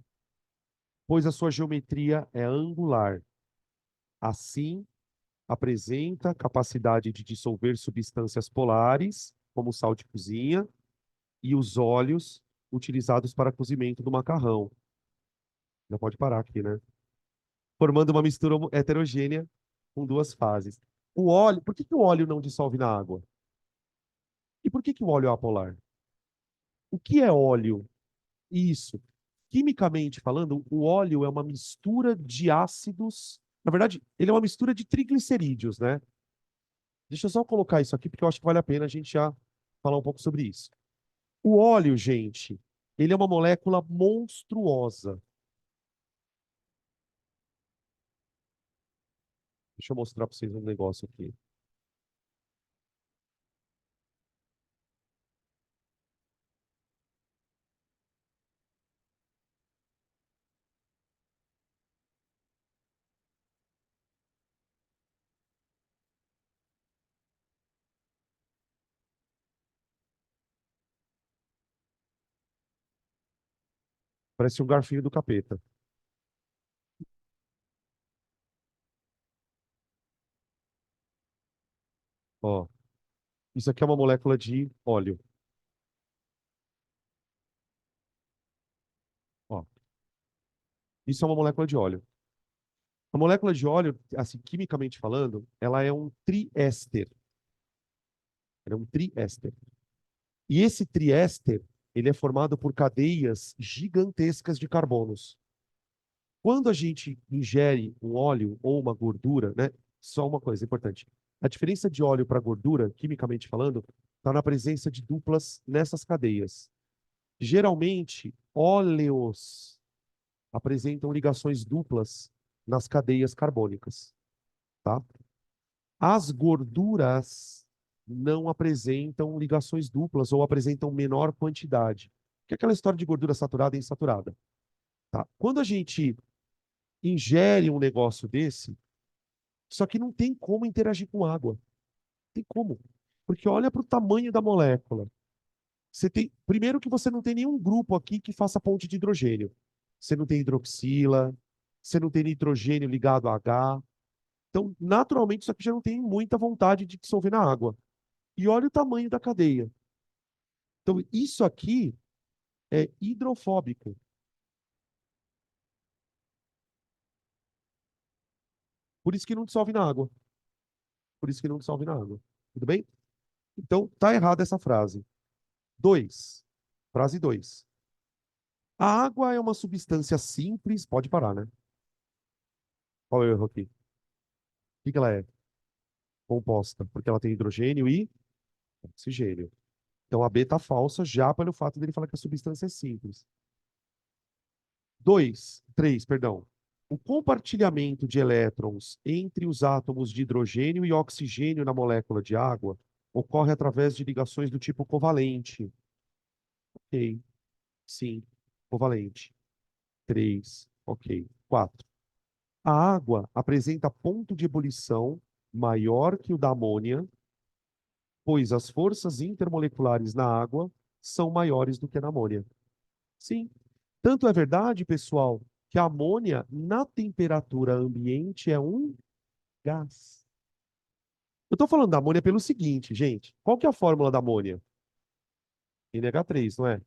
S1: pois a sua geometria é angular. Assim, apresenta capacidade de dissolver substâncias polares, como sal de cozinha, e os óleos utilizados para cozimento do macarrão. Já pode parar aqui, né? Formando uma mistura heterogênea com duas fases. O óleo, por que que o óleo não dissolve na água? E por que que o óleo é apolar? O que é óleo? Isso. Quimicamente falando, o óleo é uma mistura de ácidos. Na verdade, ele é uma mistura de triglicerídeos, né? Deixa eu só colocar isso aqui, porque eu acho que vale a pena a gente já falar um pouco sobre isso. O óleo, gente, ele é uma molécula monstruosa. Deixa eu mostrar para vocês um negócio aqui. Parece um garfinho do capeta. Ó, isso aqui é uma molécula de óleo. Ó, isso é uma molécula de óleo. A molécula de óleo, assim, quimicamente falando, ela é um triéster. Ela é um triéster. E esse triéster, ele é formado por cadeias gigantescas de carbonos. Quando a gente ingere um óleo ou uma gordura, né? Só uma coisa importante. A diferença de óleo para gordura, quimicamente falando, está na presença de duplas nessas cadeias. Geralmente, óleos apresentam ligações duplas nas cadeias carbônicas, tá? As gorduras não apresentam ligações duplas ou apresentam menor quantidade. Que é aquela história de gordura saturada e insaturada, tá? Quando a gente ingere um negócio desse, só que não tem como interagir com água. Não tem como. Porque olha para o tamanho da molécula. Você tem, primeiro que você não tem nenhum grupo aqui que faça ponte de hidrogênio. Você não tem hidroxila, você não tem nitrogênio ligado a H. Então, naturalmente, isso aqui já não tem muita vontade de dissolver na água. E olha o tamanho da cadeia. Então, isso aqui é hidrofóbico. Por isso que não dissolve na água. Por isso que não dissolve na água. Tudo bem? Então, tá errada essa frase. 2. Frase 2. A água é uma substância simples. Pode parar, né? Qual é o erro aqui? O que que ela é? composta, porque ela tem hidrogênio e oxigênio. Então a B está falsa já pelo fato dele falar que a substância é simples. 3, perdão. O compartilhamento de elétrons entre os átomos de hidrogênio e oxigênio na molécula de água ocorre através de ligações do tipo covalente. Ok, sim, covalente. 3, ok. 4. A água apresenta ponto de ebulição maior que o da amônia, pois as forças intermoleculares na água são maiores do que na amônia. Sim. Tanto é verdade, pessoal, que a amônia, na temperatura ambiente, é um gás. Eu estou falando da amônia pelo seguinte, gente. Qual que é a fórmula da amônia? NH3, não é?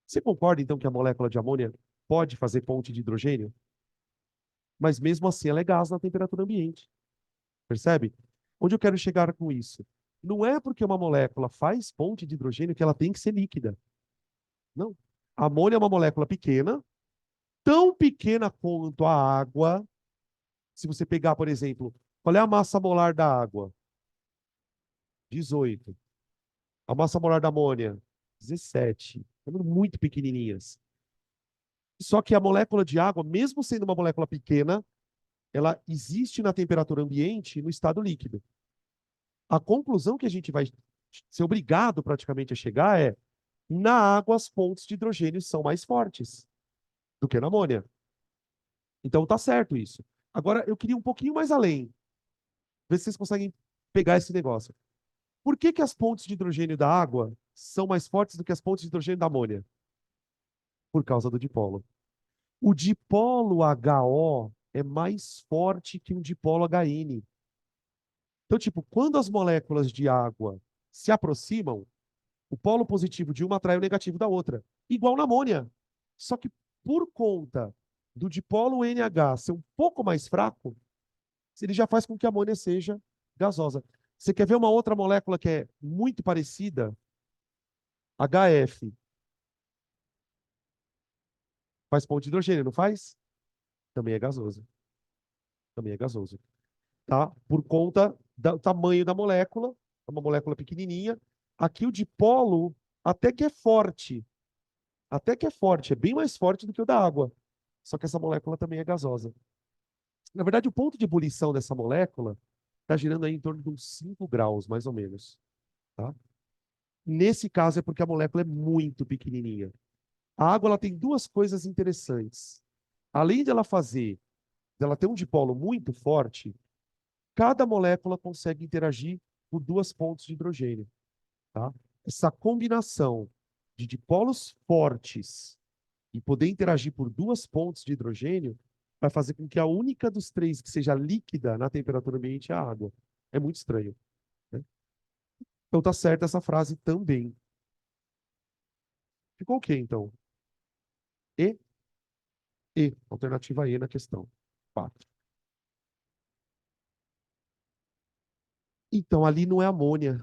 S1: Você concorda, então, que a molécula de amônia pode fazer ponte de hidrogênio? Mas mesmo assim ela é gás na temperatura ambiente. Percebe? Onde eu quero chegar com isso? Não é porque uma molécula faz ponte de hidrogênio que ela tem que ser líquida. Não. A amônia é uma molécula pequena, tão pequena quanto a água. Se você pegar, por exemplo, qual é a massa molar da água? 18. A massa molar da amônia? 17. São muito pequenininhas. Só que a molécula de água, mesmo sendo uma molécula pequena, ela existe na temperatura ambiente no estado líquido. A conclusão que a gente vai ser obrigado praticamente a chegar é: na água as pontes de hidrogênio são mais fortes do que na amônia. Então tá certo isso. Agora eu queria um pouquinho mais além, ver se vocês conseguem pegar esse negócio. Por que que as pontes de hidrogênio da água são mais fortes do que as pontes de hidrogênio da amônia? Por causa do dipolo. O dipolo HO é mais forte que um dipolo HN. Então, tipo, quando as moléculas de água se aproximam, o polo positivo de uma atrai o negativo da outra. Igual na amônia. Só que por conta do dipolo NH ser um pouco mais fraco, ele já faz com que a amônia seja gasosa. Você quer ver uma outra molécula que é muito parecida? HF. Faz ponto de hidrogênio, não faz? Também é gasoso. Também é gasoso. Tá? Por conta do tamanho da molécula, é uma molécula pequenininha. Aqui o dipolo até que é forte. Até que é forte, é bem mais forte do que o da água. Só que essa molécula também é gasosa. Na verdade, o ponto de ebulição dessa molécula está girando aí em torno de uns 5 graus, mais ou menos. Tá? Nesse caso é porque a molécula é muito pequenininha. A água ela tem duas coisas interessantes. Além dela ter um dipolo muito forte, cada molécula consegue interagir por duas pontes de hidrogênio. Tá? Essa combinação de dipolos fortes e poder interagir por duas pontes de hidrogênio vai fazer com que a única dos três que seja líquida na temperatura ambiente é a água. É muito estranho. Né? Então tá certa essa frase também. Ficou o quê, então? E, alternativa E na questão. 4. Então, ali não é amônia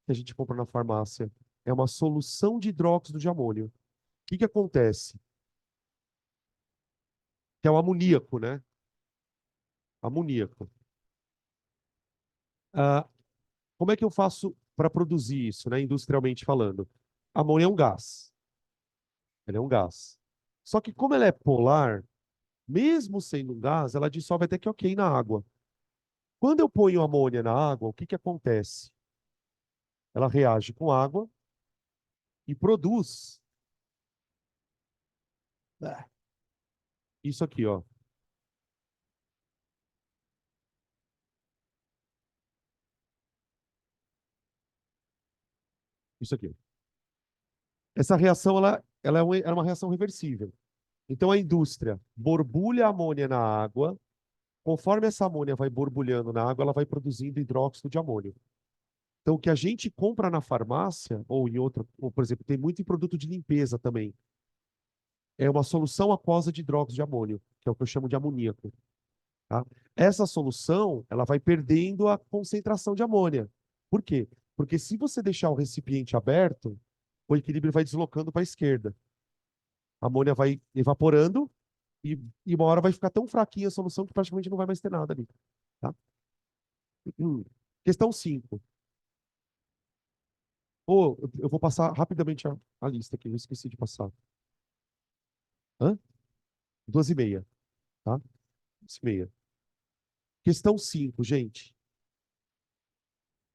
S1: que a gente compra na farmácia. É uma solução de hidróxido de amônio. O que que acontece? Que é o amoníaco, né? Amoníaco. Ah, como é que eu faço para produzir isso, né, industrialmente falando? A amônia é um gás. Ela é um gás. Só que como ela é polar, mesmo sendo um gás, ela dissolve até que ok na água. Quando eu ponho amônia na água, o que que acontece? Ela reage com água e produz isso aqui, ó. Isso aqui. Essa reação, ela é uma reação reversível. Então, a indústria borbulha a amônia na água. Conforme essa amônia vai borbulhando na água, ela vai produzindo hidróxido de amônio. Então, o que a gente compra na farmácia, ou em outra, ou, por exemplo, tem muito em produto de limpeza também, é uma solução aquosa de hidróxido de amônio, que é o que eu chamo de amoníaco. Tá? Essa solução, ela vai perdendo a concentração de amônia. Por quê? Porque se você deixar o recipiente aberto, o equilíbrio vai deslocando para a esquerda. A amônia vai evaporando e uma hora vai ficar tão fraquinha a solução que praticamente não vai mais ter nada ali. Tá? Questão 5. Oh, eu vou passar rapidamente a lista aqui, eu esqueci de passar. Hã? 2h30, tá? 2h30. Questão 5, gente.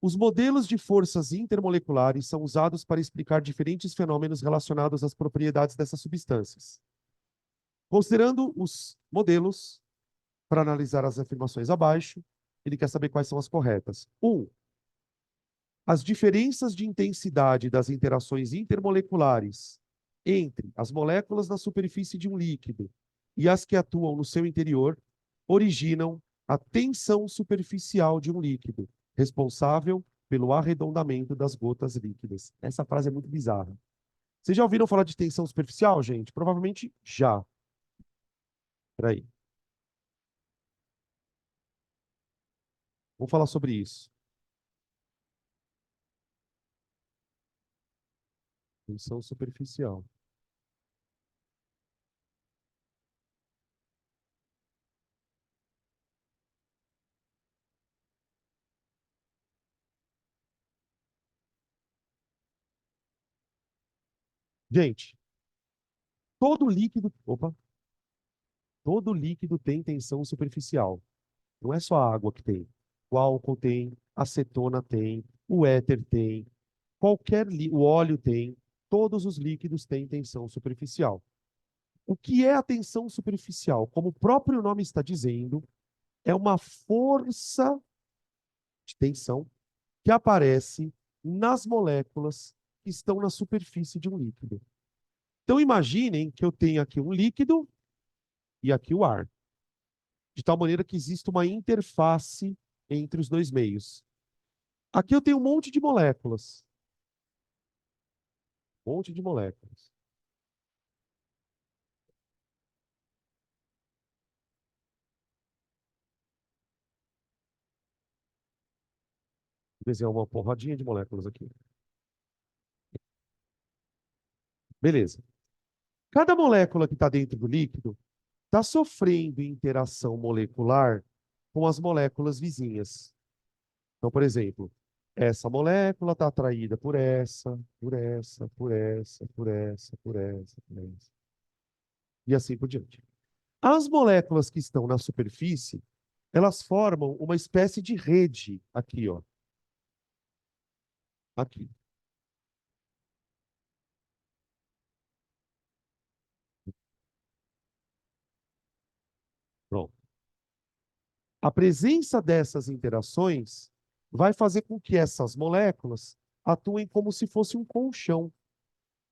S1: Os modelos de forças intermoleculares são usados para explicar diferentes fenômenos relacionados às propriedades dessas substâncias. Considerando os modelos, para analisar as afirmações abaixo, ele quer saber quais são as corretas. 1. As diferenças de intensidade das interações intermoleculares entre as moléculas na superfície de um líquido e as que atuam no seu interior originam a tensão superficial de um líquido, responsável pelo arredondamento das gotas líquidas. Essa frase é muito bizarra. Vocês já ouviram falar de tensão superficial, gente? Provavelmente já. Peraí. Vamos falar sobre isso. Tensão superficial. Gente, todo líquido. Opa! Todo líquido tem tensão superficial. Não é só a água que tem. O álcool tem, a acetona tem, o éter tem, o óleo tem, todos os líquidos têm tensão superficial. O que é a tensão superficial? Como o próprio nome está dizendo, é uma força de tensão que aparece nas moléculas que estão na superfície de um líquido. Então imaginem que eu tenho aqui um líquido e aqui o ar, de tal maneira que existe uma interface entre os dois meios. Aqui eu tenho um monte de moléculas. Um monte de moléculas. Vou desenhar uma porradinha de moléculas aqui. Beleza. Cada molécula que está dentro do líquido está sofrendo interação molecular com as moléculas vizinhas. Então, por exemplo, essa molécula está atraída por essa, por essa, por essa, por essa, por essa, por essa. E assim por diante. As moléculas que estão na superfície, elas formam uma espécie de rede aqui, ó. Aqui. Pronto. A presença dessas interações vai fazer com que essas moléculas atuem como se fosse um colchão.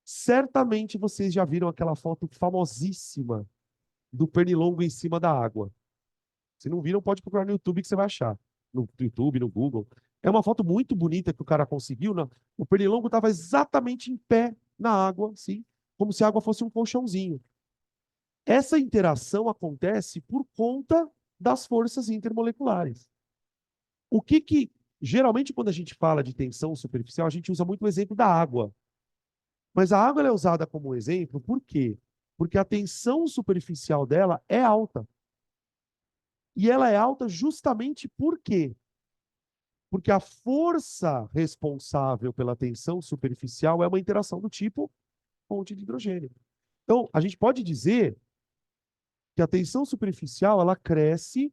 S1: Certamente vocês já viram aquela foto famosíssima do pernilongo em cima da água. Se não viram, pode procurar no YouTube que você vai achar. No YouTube, no Google. É uma foto muito bonita que o cara conseguiu. Né? O pernilongo estava exatamente em pé na água, sim, como se a água fosse um colchãozinho. Essa interação acontece por conta das forças intermoleculares. O que geralmente quando a gente fala de tensão superficial, a gente usa muito o exemplo da água. Mas a água é usada como exemplo, por quê? Porque a tensão superficial dela é alta. E ela é alta justamente por quê? Porque a força responsável pela tensão superficial é uma interação do tipo fonte de hidrogênio. Então, a gente pode dizer que a tensão superficial ela cresce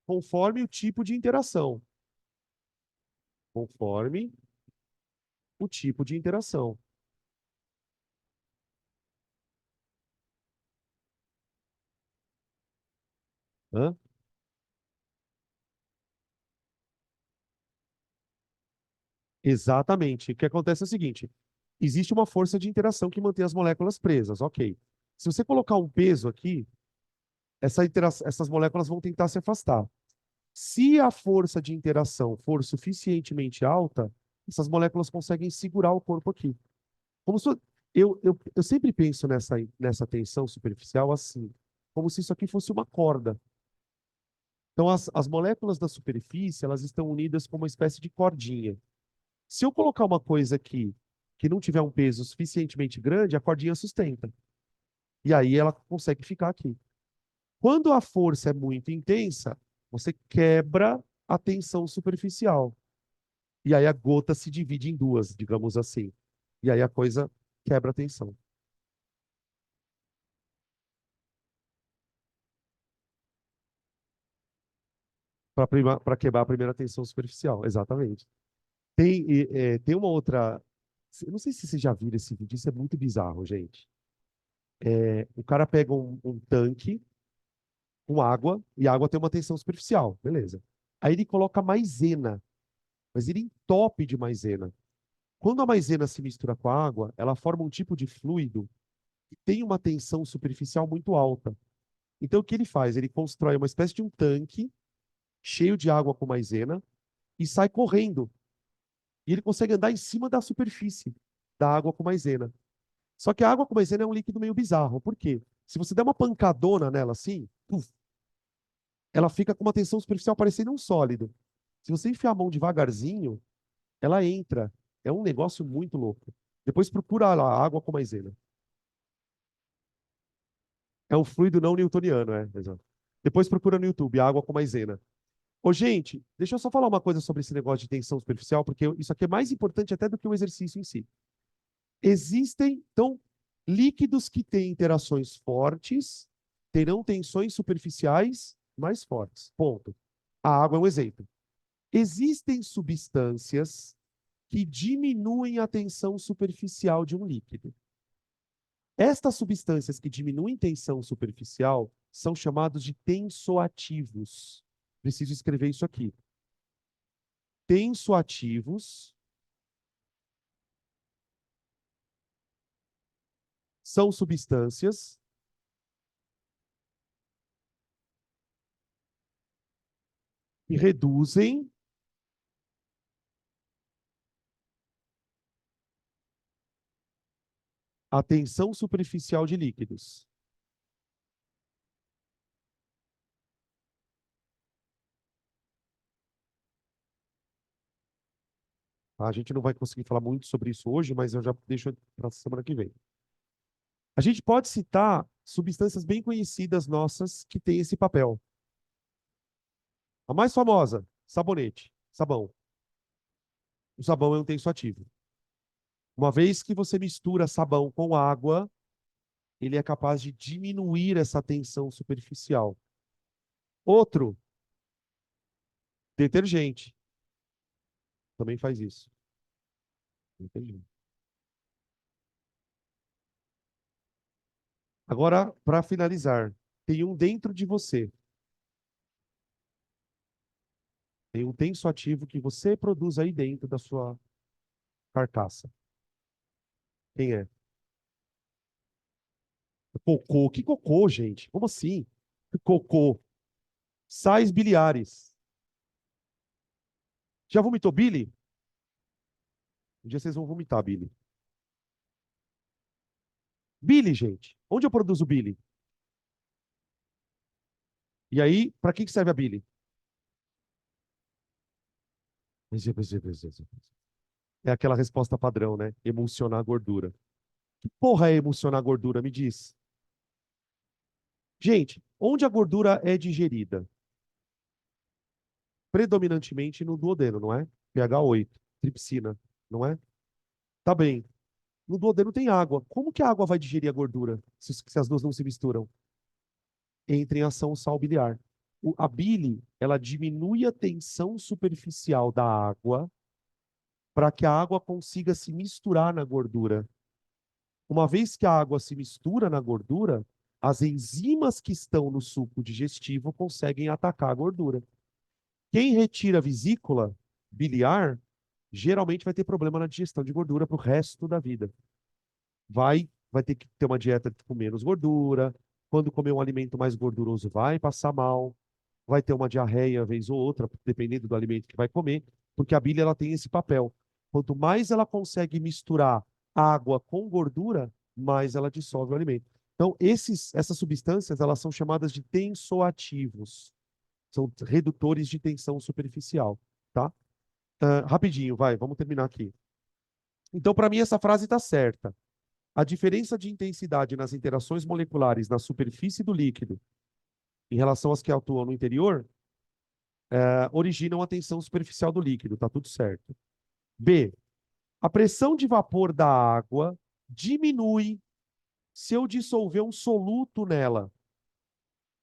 S1: conforme o tipo de interação. Conforme o tipo de interação. Hã? Exatamente. O que acontece é o seguinte: existe uma força de interação que mantém as moléculas presas, ok. Se você colocar um peso aqui, essas moléculas vão tentar se afastar. Se a força de interação for suficientemente alta, essas moléculas conseguem segurar o corpo aqui. Como se, eu sempre penso nessa tensão superficial assim, como se isso aqui fosse uma corda. Então, as moléculas da superfície, elas estão unidas como uma espécie de cordinha. Se eu colocar uma coisa aqui que não tiver um peso suficientemente grande, a cordinha sustenta. E aí ela consegue ficar aqui. Quando a força é muito intensa, Você quebra a tensão superficial. E aí a gota se divide em duas, digamos assim. E aí a coisa quebra a tensão. Para quebrar a primeira tensão superficial, exatamente. Tem uma outra. Eu não sei se vocês já viram esse vídeo, isso é muito bizarro, gente. O cara pega um tanque com água, e a água tem uma tensão superficial, beleza. Aí ele coloca maisena, mas ele entope de maisena. Quando a maisena se mistura com a água, ela forma um tipo de fluido que tem uma tensão superficial muito alta. Então, o que ele faz? Ele constrói uma espécie de um tanque cheio de água com maisena e sai correndo. E ele consegue andar em cima da superfície da água com maisena. Só que a água com maisena é um líquido meio bizarro. Por quê? Se você der uma pancadona nela assim, puf, ela fica com uma tensão superficial parecendo um sólido. Se você enfiar a mão devagarzinho, ela entra. É um negócio muito louco. Depois procura lá, água com maisena. É um fluido não newtoniano, exato. Depois procura no YouTube, água com maisena. Ô, gente, deixa eu só falar uma coisa sobre esse negócio de tensão superficial, porque isso aqui é mais importante até do que o exercício em si. Existem, então, líquidos que têm interações fortes terão tensões superficiais mais fortes. Ponto. A água é um exemplo. Existem substâncias que diminuem a tensão superficial de um líquido. Estas substâncias que diminuem tensão superficial são chamados de tensoativos. Preciso escrever isso aqui. Tensoativos são substâncias que reduzem a tensão superficial de líquidos. A gente não vai conseguir falar muito sobre isso hoje, mas eu já deixo para a semana que vem. A gente pode citar substâncias bem conhecidas nossas que têm esse papel. A mais famosa, sabonete, sabão. O sabão é um tensoativo. Uma vez que você mistura sabão com água, ele é capaz de diminuir essa tensão superficial. Outro, detergente, também faz isso. Detergente. Agora, para finalizar, tem um dentro de você. Tem um tensoativo que você produz aí dentro da sua carcaça. Quem é? Cocô. Que cocô, gente? Como assim? Cocô. Sais biliares. Já vomitou bile? Um dia vocês vão vomitar bile. Bile, gente. Onde eu produzo bile? E aí, para que serve a bile? É aquela resposta padrão, né? Emulsionar a gordura. Que porra é emulsionar a gordura? Me diz. Gente, onde a gordura é digerida? Predominantemente no duodeno, não é? pH 8, tripsina, não é? Tá bem. No duodeno tem água. Como que a água vai digerir a gordura se as duas não se misturam? Entra em ação o sal biliar. A bile, ela diminui a tensão superficial da água para que a água consiga se misturar na gordura. Uma vez que a água se mistura na gordura, as enzimas que estão no suco digestivo conseguem atacar a gordura. Quem retira a vesícula biliar, geralmente vai ter problema na digestão de gordura para o resto da vida. Vai ter que ter uma dieta com menos gordura. Quando comer um alimento mais gorduroso, vai passar mal. Vai ter uma diarreia vez ou outra, dependendo do alimento que vai comer, porque a bile ela tem esse papel. Quanto mais ela consegue misturar água com gordura, mais ela dissolve o alimento. Então, essas substâncias, elas são chamadas de tensoativos. São redutores de tensão superficial, tá? Rapidinho, vamos terminar aqui. Então, para mim, essa frase está certa. A diferença de intensidade nas interações moleculares na superfície do líquido em relação às que atuam no interior originam a tensão superficial do líquido, tá tudo certo. B, a pressão de vapor da água diminui se eu dissolver um soluto nela,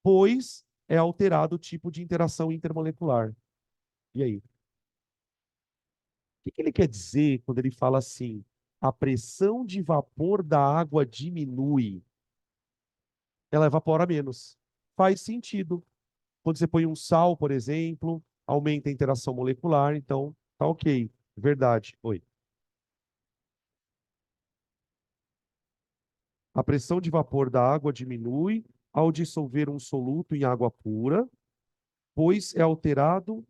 S1: pois é alterado o tipo de interação intermolecular. E aí? O que ele quer dizer quando ele fala assim, a pressão de vapor da água diminui? Ela evapora menos. Faz sentido. Quando você põe um sal, por exemplo, aumenta a interação molecular, então tá ok. Verdade. Oi. A pressão de vapor da água diminui ao dissolver um soluto em água pura, pois é alterado.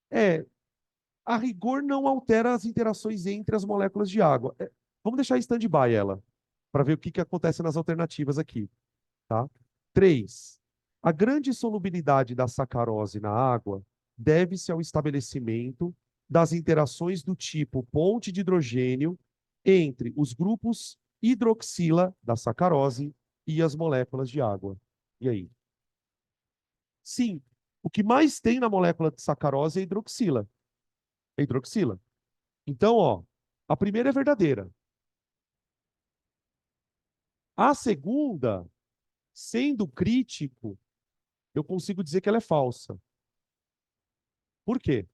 S1: É, a rigor não altera as interações entre as moléculas de água. Vamos deixar em stand-by ela, para ver o que acontece nas alternativas aqui. Tá? 3. A grande solubilidade da sacarose na água deve-se ao estabelecimento das interações do tipo ponte de hidrogênio entre os grupos hidroxila da sacarose e as moléculas de água. E aí? Sim, o que mais tem na molécula de sacarose é hidroxila. É hidroxila. Então, ó, a primeira é verdadeira. A segunda, sendo crítico, eu consigo dizer que ela é falsa. Por quê?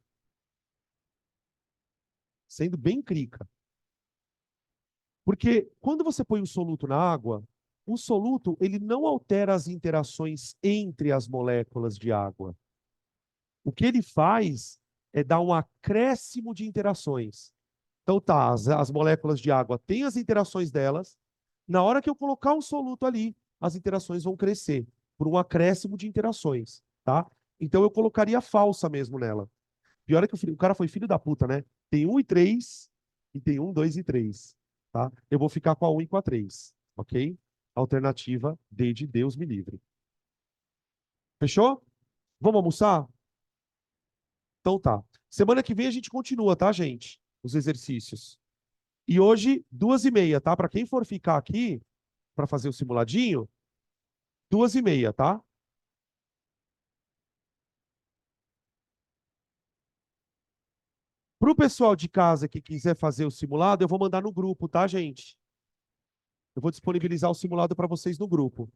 S1: Sendo bem crica. Porque quando você põe um soluto na água, o soluto ele não altera as interações entre as moléculas de água. O que ele faz é dar um acréscimo de interações. Então tá, as moléculas de água têm as interações delas. Na hora que eu colocar um soluto ali, as interações vão crescer por um acréscimo de interações, tá? Então eu colocaria falsa mesmo nela. Pior é que o cara foi filho da puta, né? Tem 1 e 3 e tem 1, 2 e 3, tá? Eu vou ficar com a 1 e com a 3, ok? Alternativa D de Deus me livre. Fechou? Vamos almoçar? Então tá. Semana que vem a gente continua, tá, gente? Os exercícios. E hoje, 2h30, tá? Para quem for ficar aqui para fazer o simuladinho, 2h30, tá? Para o pessoal de casa que quiser fazer o simulado, eu vou mandar no grupo, tá, gente? Eu vou disponibilizar o simulado para vocês no grupo.